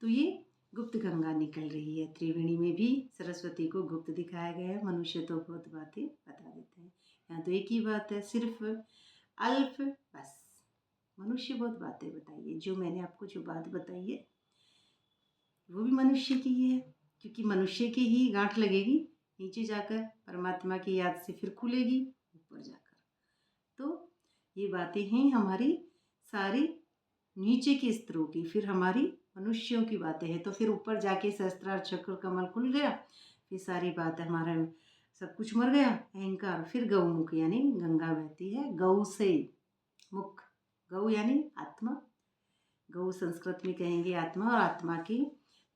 Speaker 1: तो ये गुप्त गंगा निकल रही है। त्रिवेणी में भी सरस्वती को गुप्त दिखाया गया है। मनुष्य तो बहुत बातें बता देते हैं, यहाँ तो एक ही बात है, सिर्फ अल्फ बस। मनुष्य बहुत बातें बताइए, जो मैंने आपको जो बात बताई है वो भी मनुष्य की ही है, क्योंकि मनुष्य की ही गांठ लगेगी, नीचे जाकर परमात्मा की याद से फिर खुलेगी ऊपर जाकर। तो ये बातें हैं हमारी सारी नीचे के स्तरों की, फिर हमारी मनुष्यों की बातें हैं। तो फिर ऊपर जाके सहस्त्रार चक्र कमल खुल गया, फिर सारी बात हमारा सब कुछ मर गया, अहंकार। फिर गौमुख यानी गंगा बहती है गौ से। मुख, गौ यानी आत्मा, गौ संस्कृत में कहेंगे आत्मा, और आत्मा की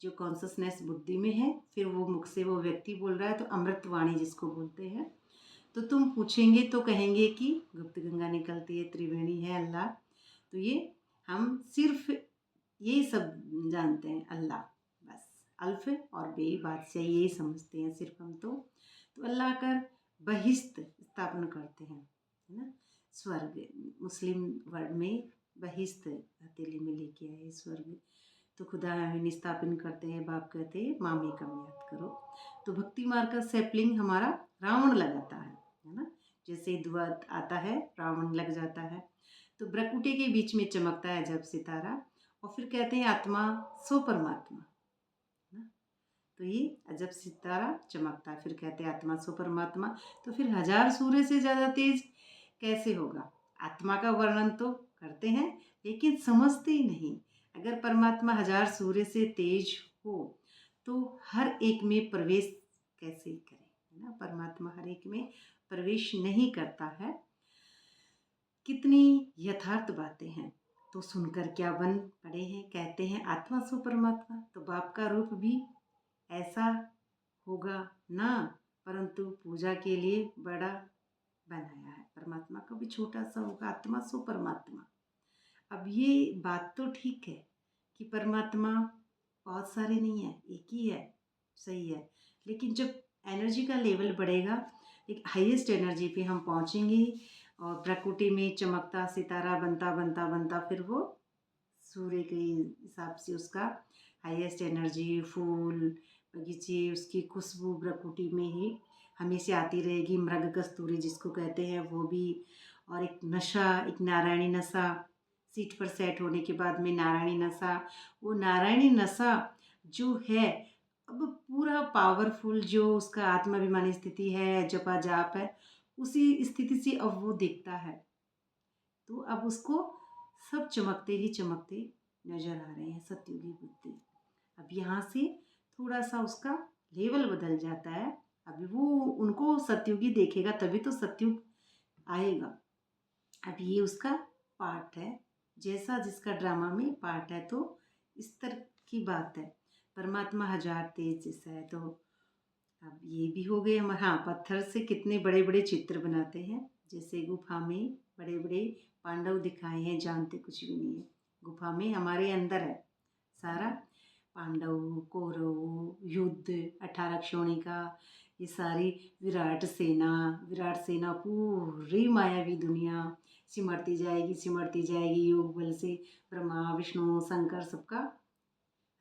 Speaker 1: जो कॉन्शसनेस बुद्धि में है, फिर वो मुख से वो व्यक्ति बोल रहा है, तो अमृतवाणी जिसको बोलते हैं। तो तुम पूछेंगे तो कहेंगे कि गुप्त गंगा निकलती है, त्रिवेणी है, अल्लाह। तो ये हम सिर्फ ये सब जानते हैं, अल्लाह बस। अल्फ और बे बादशाह यही समझते हैं सिर्फ हम। तो अल्लाह का बहिश्त स्थापन करते हैं, है ना। स्वर्ग, मुस्लिम वर्ड में बहिश्त हथेली में लेके आए स्वर्ग। तो खुदा हमें स्थापन करते हैं, बाप कहते हैं मामी कम याद करो। तो भक्ति मार्ग का सैपलिंग हमारा रावण लगाता है ना। जैसे दुआ आता है रावण लग जाता है। तो ब्रकुटे के बीच में चमकता है जब सितारा, और फिर कहते हैं आत्मा सो परमात्मा, है ना। तो ये जब सितारा चमकता है, फिर कहते हैं आत्मा सो परमात्मा। तो फिर 1000 सूर्य से ज़्यादा तेज कैसे होगा। आत्मा का वर्णन तो करते हैं लेकिन समझते ही नहीं। अगर परमात्मा 1000 सूर्य से तेज हो तो हर एक में प्रवेश कैसे करे, है ना। परमात्मा हर एक में प्रवेश नहीं करता है। कितनी यथार्थ बातें हैं। तो सुनकर क्या बन पड़े हैं, कहते हैं आत्मा सो परमात्मा। तो बाप का रूप भी ऐसा होगा ना, परंतु पूजा के लिए बड़ा बनाया है। परमात्मा का भी छोटा सा होगा, आत्मा सो परमात्मा। अब ये बात तो ठीक है कि परमात्मा बहुत सारे नहीं है, एक ही है, सही है। लेकिन जब एनर्जी का लेवल बढ़ेगा, एक हाईएस्ट एनर्जी पे हम पहुँचेंगे, और प्रकृति में चमकता सितारा बनता बनता बनता फिर वो सूर्य के हिसाब से उसका हाईएस्ट एनर्जी, फूल बगीचे, उसकी खुशबू प्रकृति में ही हमेशा आती रहेगी। मृग कस्तूरी जिसको कहते हैं वो भी, और एक नशा, एक नारायणी नशा, सीट पर सेट होने के बाद में नारायणी नशा। वो नारायणी नशा जो है, अब पूरा पावरफुल जो उसका आत्माभिमानी स्थिति है, जपा जाप है, उसी स्थिति से अब वो दिखता है। तो अब उसको सब चमकते ही चमकते नजर आ रहे हैं, सतयुगी बुद्धि। अब यहाँ से थोड़ा सा उसका लेवल बदल जाता है। अभी वो उनको सतयुगी देखेगा तभी तो सतयुग आएगा। अब ये उसका पार्ट है, जैसा जिसका ड्रामा में पार्ट है। तो इस तरह की बात है। परमात्मा 1000 तेज जैसा है। तो अब ये भी हो गए हम। हाँ, पत्थर से कितने बड़े बड़े चित्र बनाते हैं, जैसे गुफा में बड़े बड़े पांडव दिखाए हैं, जानते कुछ भी नहीं है। गुफा में हमारे अंदर है सारा, पांडव कौरव युद्ध, 18 क्षोणिका, ये सारी विराट सेना पूरी मायावी दुनिया सिमरती जाएगी योग बल से। ब्रह्मा विष्णु शंकर सबका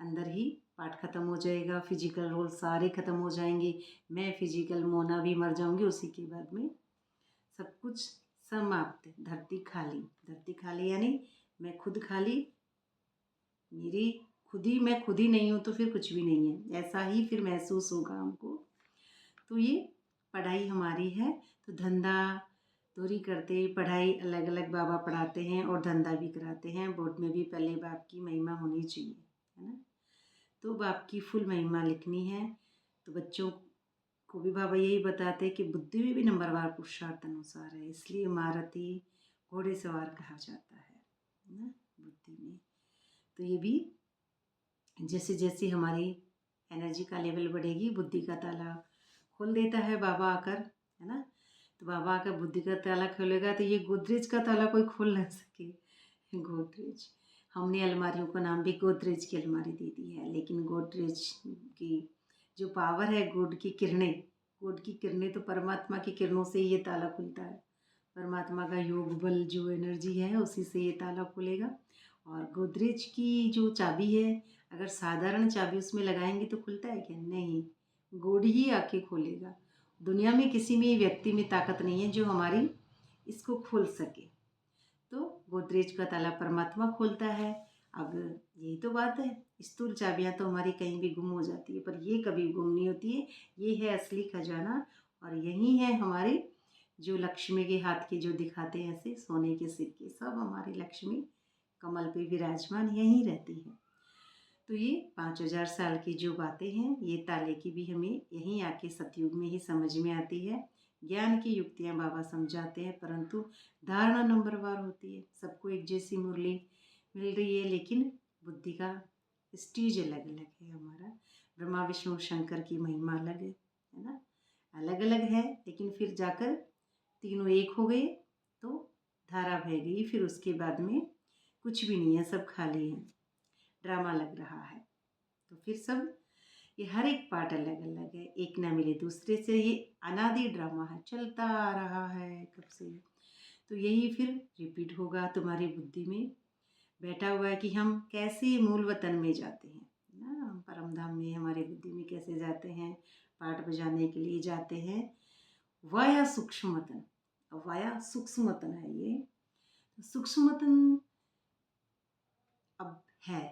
Speaker 1: अंदर ही पार्ट ख़त्म हो जाएगा, फिजिकल रोल सारे ख़त्म हो जाएंगे। मैं फिजिकल मोना भी मर जाऊंगी, उसी के बाद में सब कुछ समाप्त। धरती खाली यानी मैं खुद खाली, मेरी मैं खुद ही नहीं हूँ तो फिर कुछ भी नहीं है, ऐसा ही फिर महसूस होगा हमको। तो ये पढ़ाई हमारी है तो धंधा दोहरी करते, पढ़ाई अलग अलग बाबा पढ़ाते हैं और धंधा भी कराते हैं। बोर्ड में भी पहले बाप की महिमा होनी चाहिए, है ना। तो बाप की फुल महिमा लिखनी है। तो बच्चों को भी बाबा यही बताते हैं कि बुद्धि में भी नंबरवार पुरुषार्थ अनुसार है, इसलिए महारथी घोड़े सवार कहा जाता है ना बुद्धि में। तो ये भी जैसे जैसे हमारी एनर्जी का लेवल बढ़ेगी, बुद्धि का ताला खोल देता है बाबा आकर, है ना। तो बाबा आकर बुद्धि का ताला खोलेगा तो ये गोदरेज का ताला कोई खोल ना सके। गोदरेज, हमने अलमारियों का नाम भी गोदरेज की अलमारी दे दी है, लेकिन गोदरेज की जो पावर है, गॉड की किरणें तो परमात्मा की किरणों से ही ये ताला खुलता है। परमात्मा का योग बल जो एनर्जी है उसी से ये ताला खुलेगा। और गोदरेज की जो चाबी है, अगर साधारण चाबी उसमें लगाएंगे तो खुलता है क्या? नहीं, गॉड ही आके खोलेगा। दुनिया में किसी में व्यक्ति में ताकत नहीं है जो हमारी इसको खोल सके। तो गोदरेज का ताला परमात्मा खोलता है। अब यही तो बात है, स्थूल चाबियाँ तो हमारी कहीं भी गुम हो जाती है, पर ये कभी गुम नहीं होती है। ये है असली खजाना, और यही है हमारी जो लक्ष्मी के हाथ के जो दिखाते हैं ऐसे सोने के सिक्के, सब हमारी लक्ष्मी कमल पे विराजमान यहीं रहती है। तो ये 5000 साल की जो बातें हैं, ये ताले की भी हमें यहीं आके सतयुग में ही समझ में आती है। ज्ञान की युक्तियाँ बाबा समझाते हैं, परंतु धारणा नंबरवार होती है। सबको एक जैसी मुरली मिल रही है, लेकिन बुद्धि का स्टेज अलग अलग है। हमारा ब्रह्मा विष्णु शंकर की महिमा अलग है ना, अलग अलग है। लेकिन फिर जाकर तीनों एक हो गए तो धारा बह गई। फिर उसके बाद में कुछ भी नहीं है, सब खाली है, ड्रामा लग रहा है। तो फिर सब ये हर एक पार्ट अलग अलग है, एक ना मिले दूसरे से। ये अनादि ड्रामा है, चलता आ रहा है कब से। तो यही फिर रिपीट होगा तुम्हारी बुद्धि में बैठा हुआ है कि हम कैसे मूल वतन में जाते हैं ना, हम परम धाम में हमारे बुद्धि में कैसे जाते हैं। पाठ बजाने के लिए जाते हैं वाया सूक्ष्म वतन। वाया सूक्ष्म वतन है ये। तो सूक्ष्म वतन अब है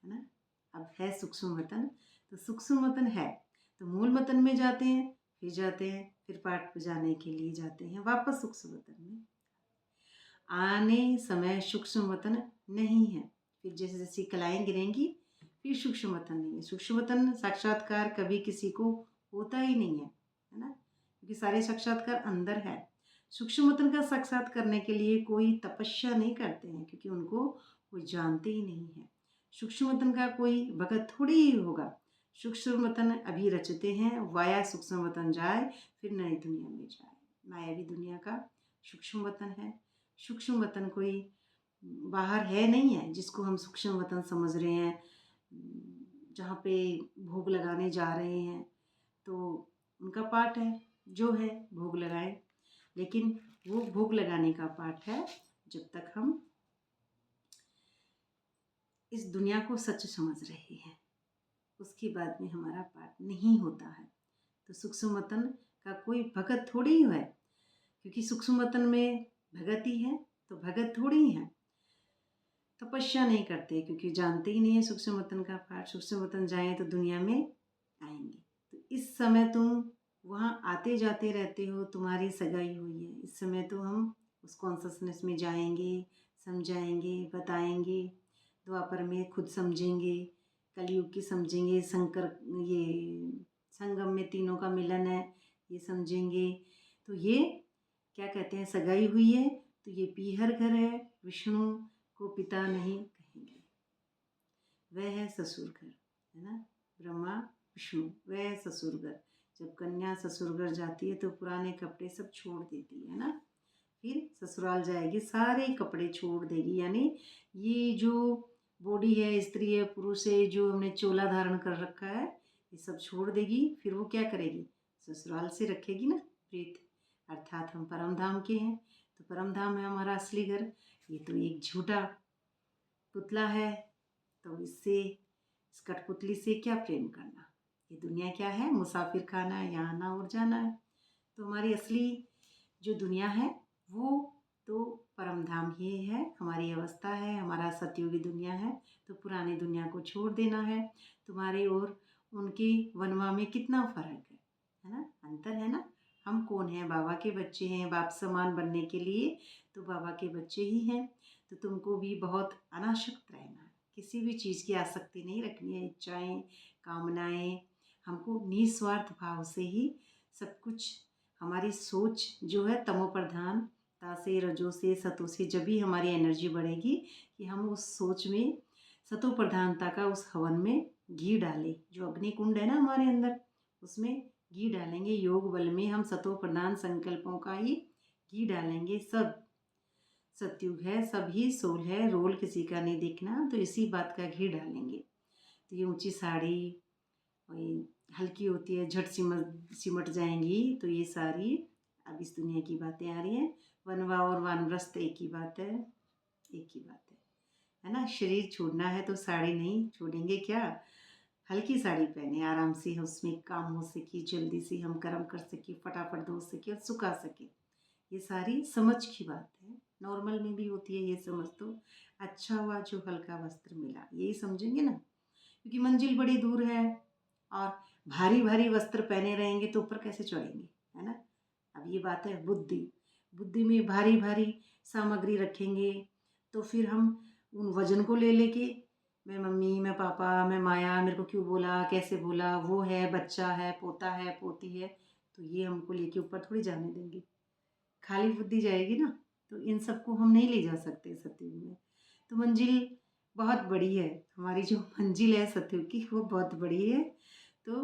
Speaker 1: ना, अब है सूक्ष्म वतन। तो सूक्ष्म वतन है तो मूल वतन में जाते हैं, फिर पाठ बजाने के लिए जाते हैं वापस सूक्ष्म वतन में। आने समय सूक्ष्म वतन नहीं है, फिर जैसे जैसे कलाएं गिरेंगी फिर सूक्ष्म वतन नहीं है। सूक्ष्म वतन साक्षात्कार कभी किसी को होता ही नहीं है ना, क्योंकि सारे साक्षात्कार अंदर है। सूक्ष्म वतन का साक्षात करने के लिए कोई तपस्या नहीं करते हैं, क्योंकि उनको कोई जानते ही नहीं है। सूक्ष्म वतन का कोई भगत थोड़ी ही होगा। सूक्ष्म वतन अभी रचते हैं, वाया सूक्ष्म वतन जाए फिर नई दुनिया में जाए। मायावी दुनिया का सूक्ष्म वतन है। सूक्ष्म वतन कोई बाहर है नहीं है जिसको हम सूक्ष्म वतन समझ रहे हैं, जहाँ पे भोग लगाने जा रहे हैं। तो उनका पाठ है, जो है भोग लगाए, लेकिन वो भोग लगाने का पाठ है जब तक हम इस दुनिया को सच समझ रहे हैं, उसके बाद में हमारा पाठ नहीं होता है। तो सूक्ष्म वतन का कोई भगत थोड़ी ही है, क्योंकि सूक्ष्म वतन में भगत ही है तो भगत थोड़ी ही है। तपस्या नहीं करते क्योंकि जानते ही नहीं है सूक्ष्म वतन का पाठ। सूक्ष्म वतन जाएं तो दुनिया में आएंगे। तो इस समय तुम वहाँ आते जाते रहते हो, तुम्हारी सगाई हुई है। इस समय तो हम उस कॉन्शसनेस में जाएंगे, समझाएंगे, बताएंगे। द्वापर में खुद समझेंगे, कलयुग की समझेंगे, शंकर ये संगम में तीनों का मिलन है ये समझेंगे। तो ये क्या कहते हैं, सगाई हुई है तो ये पीहर घर है, विष्णु को पिता नहीं कहेंगे, वह है ससुर घर, है ना। ब्रह्मा विष्णु वह है ससुर घर। जब कन्या ससुर घर जाती है तो पुराने कपड़े सब छोड़ देती है ना, फिर ससुराल जाएगी सारे कपड़े छोड़ देगी। यानी ये जो बॉडी है, स्त्री है, पुरुष है, जो हमने चोला धारण कर रखा है, ये सब छोड़ देगी। फिर वो क्या करेगी, ससुराल से रखेगी ना प्रीत। अर्थात हम परम धाम के हैं, तो परम धाम है हमारा असली घर। ये तो एक झूठा पुतला है, तो इससे इस कठपुतली से क्या प्रेम करना। ये दुनिया क्या है, मुसाफिर खाना है, यहाँ आना और जाना है। तो हमारी असली जो दुनिया है वो तो परम धाम ही है, हमारी अवस्था है, हमारा सतयुगी दुनिया है। तो पुरानी दुनिया को छोड़ देना है। तुम्हारे और उनके वनवा में कितना फ़र्क है ना। अंतर है ना। हम कौन हैं? बाबा के बच्चे हैं। बाप समान बनने के लिए तो बाबा के बच्चे ही हैं। तो तुमको भी बहुत अनासक्त रहना है, किसी भी चीज़ की आसक्ति नहीं रखनी है। इच्छाएं, कामनाएं, हमको निस्वार्थ भाव से ही सब कुछ, हमारी सोच जो है तमो प्रधान ता से, रजो से, सतो से जब भी हमारी एनर्जी बढ़ेगी कि हम उस सोच में सतो प्रधानता का उस हवन में घी डालें। जो अग्नि कुंड है ना हमारे अंदर, उसमें घी डालेंगे। योग बल में हम सतो प्रधान संकल्पों का ही घी डालेंगे। सब सतयुग है, सब ही सोल है, रोल किसी का नहीं दिखना, तो इसी बात का घी डालेंगे। तो ये ऊंची साड़ी वही हल्की होती है, झट सिमट सिमट जाएंगी। तो ये सारी अब इस दुनिया की बातें आ रही हैं। वनवा और वानप्रस्थ एक ही बात है, एक ही बात है ना। शरीर छोड़ना है तो साड़ी नहीं छोड़ेंगे क्या? हल्की साड़ी पहने, आराम से उसमें काम हो सके, जल्दी से हम कर्म कर सके, फटाफट धो सके और सुखा सके। ये सारी समझ की बात है। नॉर्मल में भी होती है ये समझ। तो अच्छा हुआ जो हल्का वस्त्र मिला, यही समझेंगे ना, क्योंकि मंजिल बड़ी दूर है और भारी भारी वस्त्र पहने रहेंगे तो ऊपर कैसे चढ़ेंगे, है ना। अब ये बात है बुद्धि, बुद्धि में भारी भारी सामग्री रखेंगे तो फिर हम उन वजन को ले लेके, मैं मम्मी, मैं पापा, मैं माया, मेरे को क्यों बोला, कैसे बोला, वो है, बच्चा है, पोता है, पोती है, तो ये हमको लेके ऊपर थोड़ी जाने देंगे। खाली बुद्धि जाएगी ना। तो इन सबको हम नहीं ले जा सकते सतयुग में। तो मंजिल बहुत बड़ी है, हमारी जो मंजिल है सतयुग की वो बहुत बड़ी है। तो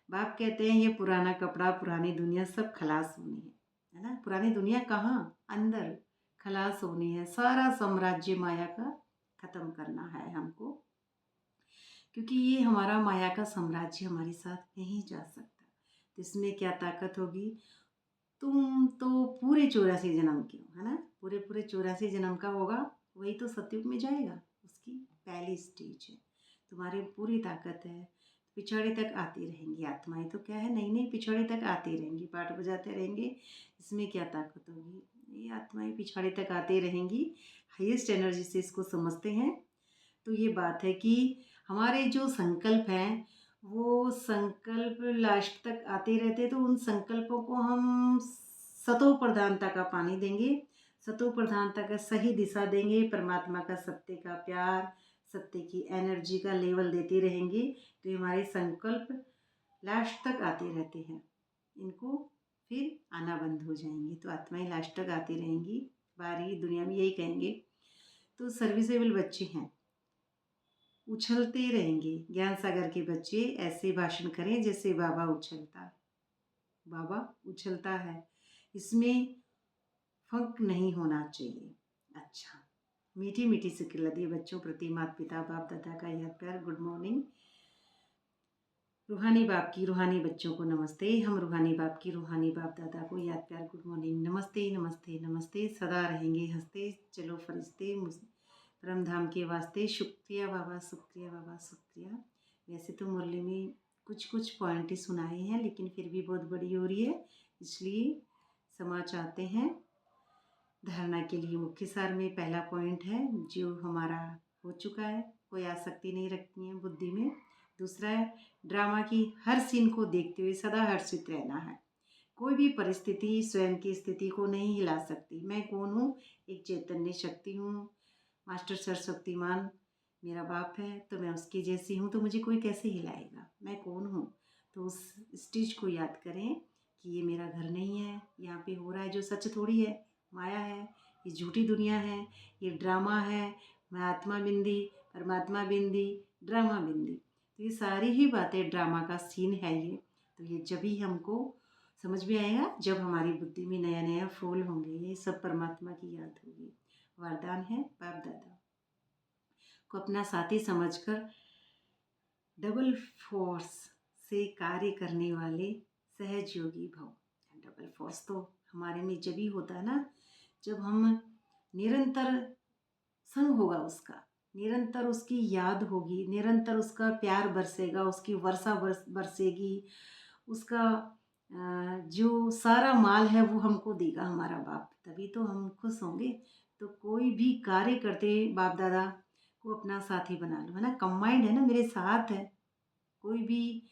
Speaker 1: बाप कहते हैं ये पुराना कपड़ा, पुरानी दुनिया सब खलास होनी है ना। पुरानी दुनिया कहाँ? अंदर खलास होनी है। सारा साम्राज्य माया का ख़त्म करना है हमको, क्योंकि ये हमारा माया का साम्राज्य हमारे साथ नहीं जा सकता। तो इसमें क्या ताकत होगी? तुम तो पूरे 84 जन्म के हो, है ना। पूरे पूरे 84 जन्म का होगा, वही तो सतयुग में जाएगा। उसकी पहली स्टेज है। तुम्हारी पूरी ताकत है। पिछाड़ी तक आती रहेंगी आत्माएं। तो क्या है, नई नई पिछाड़ी तक आती रहेंगी, पाठ बजाते रहेंगे। इसमें क्या ताकत होगी? ये आत्माएं पिछाड़ी तक आती रहेंगी। हाईएस्ट एनर्जी से इसको समझते हैं। तो ये बात है कि हमारे जो संकल्प हैं वो संकल्प लास्ट तक आते रहते, तो उन संकल्पों को हम सतो प्रधानता का पानी देंगे, सतो प्रधानता का सही दिशा देंगे, परमात्मा का सत्य का प्यार, सत्य की एनर्जी का लेवल देते रहेंगे। तो हमारे संकल्प लास्ट तक आते रहते हैं, इनको फिर आना बंद हो जाएंगे। तो आत्माएं लास्ट तक आती रहेंगी। बाहरी दुनिया में यही कहेंगे। तो सर्विसेबल बच्चे हैं, उछलते रहेंगे। ज्ञान सागर के बच्चे ऐसे भाषण करें जैसे बाबा उछलता है। इसमें फंक नहीं होना चाहिए। अच्छा, मीठी मीठी सिकलदी बच्चों प्रति माता पिता बाप दादा का याद प्यार, गुड मॉर्निंग। रूहानी बाप की रूहानी बच्चों को नमस्ते। हम रूहानी बाप की रूहानी बाप दादा को याद प्यार, गुड मॉर्निंग, नमस्ते नमस्ते नमस्ते। सदा रहेंगे हंसते, चलो फरिश्ते परम धाम के वास्ते। शुक्रिया बाबा, शुक्रिया बाबा, शुक्रिया। वैसे तो मुरली में कुछ कुछ पॉइंट ही सुनाए हैं, लेकिन फिर भी बहुत बड़ी हो रही है, इसलिए क्षमा चाहते हैं। धारणा के लिए मुख्य सार में पहला पॉइंट है जो हमारा हो चुका है, कोई आसक्ति नहीं रखनी है बुद्धि में। दूसरा है ड्रामा की हर सीन को देखते हुए सदा हर्षित रहना है। कोई भी परिस्थिति स्वयं की स्थिति को नहीं हिला सकती। मैं कौन हूँ? एक चैतन्य शक्ति हूँ। मास्टर सरस्वतीमान मेरा बाप है, तो मैं उसकी जैसी हूँ, तो मुझे कोई कैसे हिलाएगा? मैं कौन हूँ? तो उस स्टेज को याद करें कि ये मेरा घर नहीं है, यहाँ पे हो रहा है जो सच थोड़ी है, माया है, ये झूठी दुनिया है, ये ड्रामा है। मैं आत्मा बिंदी, परमात्मा बिंदी, ड्रामा बिंदी। तो ये सारी ही बातें ड्रामा का सीन है ये। तो ये जब ही हमको समझ में आएगा जब हमारी बुद्धि में नया नया फूल होंगे। ये सब परमात्मा की याद होगी। वरदान है बाप दादा को अपना साथी समझकर डबल फोर्स से कार्य करने वाले सहज योगी भव। डबल फोर्स तो हमारे में जब ही होता है ना, जब हम निरंतर संग होगा उसका, निरंतर उसकी याद होगी, निरंतर उसका प्यार बरसेगा, उसकी वर्षा बरसेगी, उसका जो सारा माल है वो हमको देगा हमारा बाप, तभी तो हम खुश होंगे। तो कोई भी कार्य करते बाप दादा को अपना साथी बना लो, है ना। कंबाइंड है ना, मेरे साथ है। कोई भी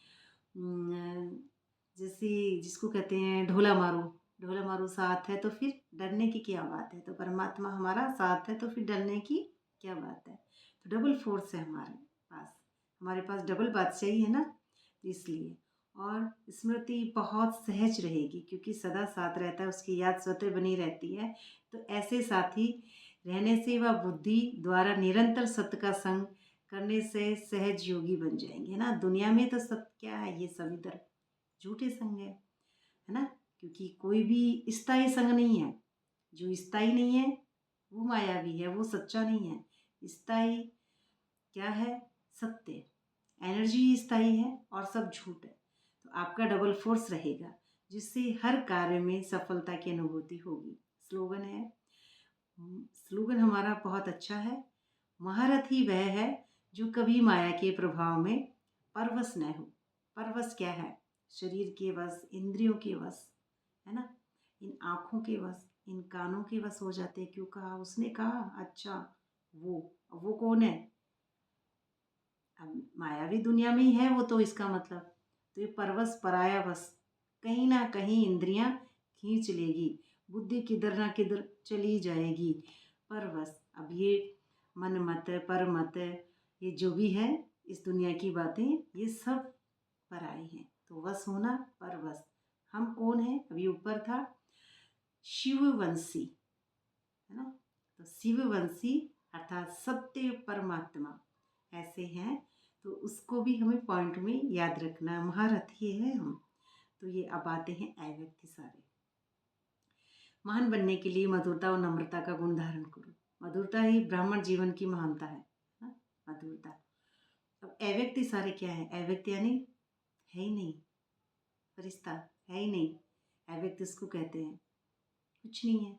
Speaker 1: जैसे जिसको कहते हैं ढोला मारू साथ है तो फिर डरने की क्या बात है। तो परमात्मा हमारा साथ है तो फिर डरने की क्या बात है। तो डबल फोर्स है हमारे पास डबल बादशाही है ना, तो इसलिए। और स्मृति बहुत सहज रहेगी क्योंकि सदा साथ रहता है, उसकी याद स्वतः बनी रहती है। तो ऐसे साथी रहने से वह बुद्धि द्वारा निरंतर सत्य का संग करने से सहज योगी बन जाएंगे ना। दुनिया में तो सब क्या है, ये सब इधर झूठे संग है ना, क्योंकि कोई भी स्थायी संग नहीं है। जो स्थायी नहीं है वो मायावी है, वो सच्चा नहीं है। स्थायी क्या है? सत्य, एनर्जी स्थायी है और सब झूठ है। तो आपका डबल फोर्स रहेगा जिससे हर कार्य में सफलता की अनुभूति होगी। स्लोगन है, स्लोगन हमारा बहुत अच्छा है। महारथ ही वह है जो कभी माया के प्रभाव में परवश न हो। परवश क्या है? शरीर के वश, इंद्रियों के वश, है ना, इन आँखों के वश, इन कानों के वश हो जाते। क्यों कहा उसने? कहा अच्छा वो कौन है? अब मायावी दुनिया में ही है वो, तो इसका मतलब तो ये परवश पराया वश, कहीं ना कहीं इंद्रियां खींच लेगी, बुद्धि किधर ना किधर चली जाएगी। परवश, अब ये मन मत पर मत, ये जो भी है इस दुनिया की बातें, ये सब पराई हैं। तो वश होना, परवश। हम कौन है? अभी ऊपर था शिववंशी, है ना। तो शिववंशी अर्थात सत्य परमात्मा ऐसे हैं। तो उसको भी हमें पॉइंट में याद रखना है। महारथी है हम। तो ये अब आते हैं अव्यक्ति सारे। महान बनने के लिए मधुरता और नम्रता का गुण धारण करो। मधुरता ही ब्राह्मण जीवन की महानता है ना, मधुरता। अब अव्यक्ति सारे क्या है? अव्यक्ति यानी है ही नहीं, फरिश्ता है ही नहीं। अव्यक्त इसको कहते हैं, कुछ नहीं है,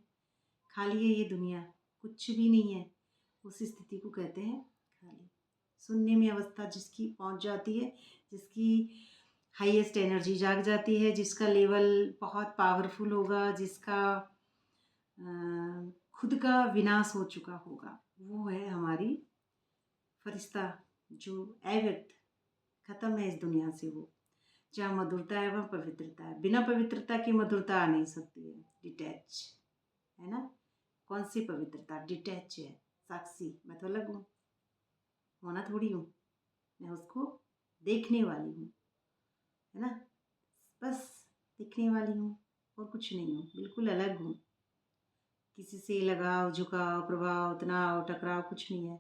Speaker 1: खाली है ये दुनिया, कुछ भी नहीं है। उस स्थिति को कहते हैं खाली। शून्य में अवस्था जिसकी पहुंच जाती है, जिसकी हाईएस्ट एनर्जी जाग जाती है, जिसका लेवल बहुत पावरफुल होगा, जिसका खुद का विनाश हो चुका होगा, वो है हमारी फरिश्ता, जो अव्यक्त, खत्म है इस दुनिया से। वो जहाँ मधुरता है वहाँ पवित्रता है। बिना पवित्रता की मधुरता आ नहीं सकती है। डिटैच है ना। कौन सी पवित्रता? डिटैच है, साक्षी। मैं तो अलग हूँ, होना थोड़ी हूँ, मैं उसको देखने वाली हूँ, है ना, बस देखने वाली हूँ और कुछ नहीं हूँ, बिल्कुल अलग हूँ। किसी से लगाव, झुकाव, प्रभाव, तनाव, टकराव कुछ नहीं है।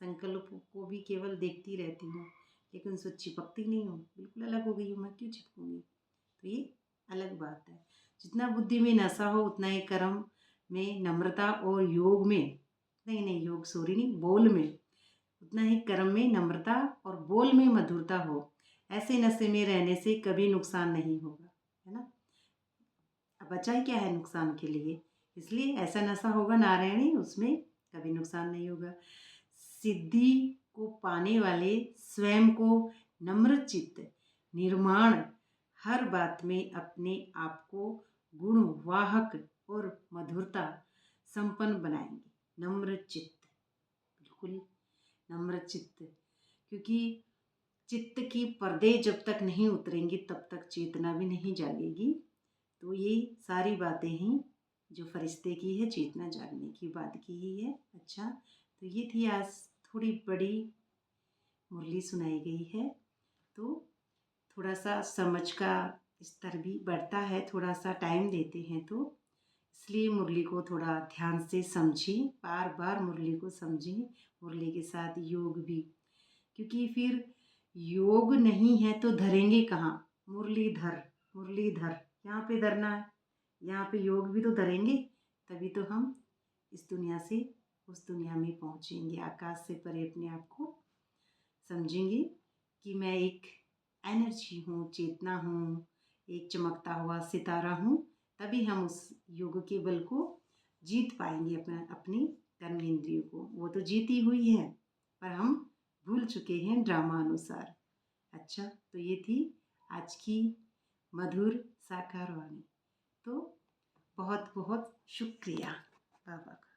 Speaker 1: संकल्प को भी केवल देखती रहती हूँ, लेकिन उससे चिपकती नहीं हूँ, बिल्कुल अलग हो गई हूँ। मैं क्यों चिपकूंगी? तो ये अलग बात है। जितना बुद्धि में नशा हो उतना ही कर्म में नम्रता और योग में, नहीं योग सॉरी नहीं, बोल में, उतना ही कर्म में नम्रता और बोल में मधुरता हो। ऐसे नशे में रहने से कभी नुकसान नहीं होगा, है ना। अब बचा ही क्या है नुकसान के लिए? इसलिए ऐसा नशा होगा नारायणी, उसमें कभी नुकसान नहीं होगा। सिद्धि को पाने वाले स्वयं को नम्र चित्त, निर्माण, हर बात में अपने आप को गुणवाहक और मधुरता संपन्न बनाएंगे। नम्र चित्त, बिल्कुल नम्र चित्त, क्योंकि चित्त की पर्दे जब तक नहीं उतरेंगी तब तक चेतना भी नहीं जागेगी। तो ये सारी बातें हैं जो फरिश्ते की है, चेतना जागने की बात की ही है। अच्छा, तो ये थी आज थोड़ी बड़ी मुरली सुनाई गई है। तो थोड़ा सा समझ का स्तर भी बढ़ता है, थोड़ा सा टाइम देते हैं तो, इसलिए मुरली को थोड़ा ध्यान से समझें, बार बार मुरली को समझें, मुरली के साथ योग भी, क्योंकि फिर योग नहीं है तो धरेंगे कहाँ? मुरलीधर, मुरलीधर यहाँ पे धरना है, यहाँ पे योग भी तो धरेंगे, तभी तो हम इस दुनिया से उस दुनिया में पहुँचेंगे। आकाश से परे अपने आप को समझेंगे कि मैं एक एनर्जी हूँ, चेतना हूँ, एक चमकता हुआ सितारा हूँ। तभी हम उस योग के बल को जीत पाएंगे, अपनी कर्म इंद्रियों को। वो तो जीती हुई है पर हम भूल चुके हैं ड्रामा अनुसार। अच्छा, तो ये थी आज की मधुर साकार वाणी। तो बहुत बहुत शुक्रिया बाबा का।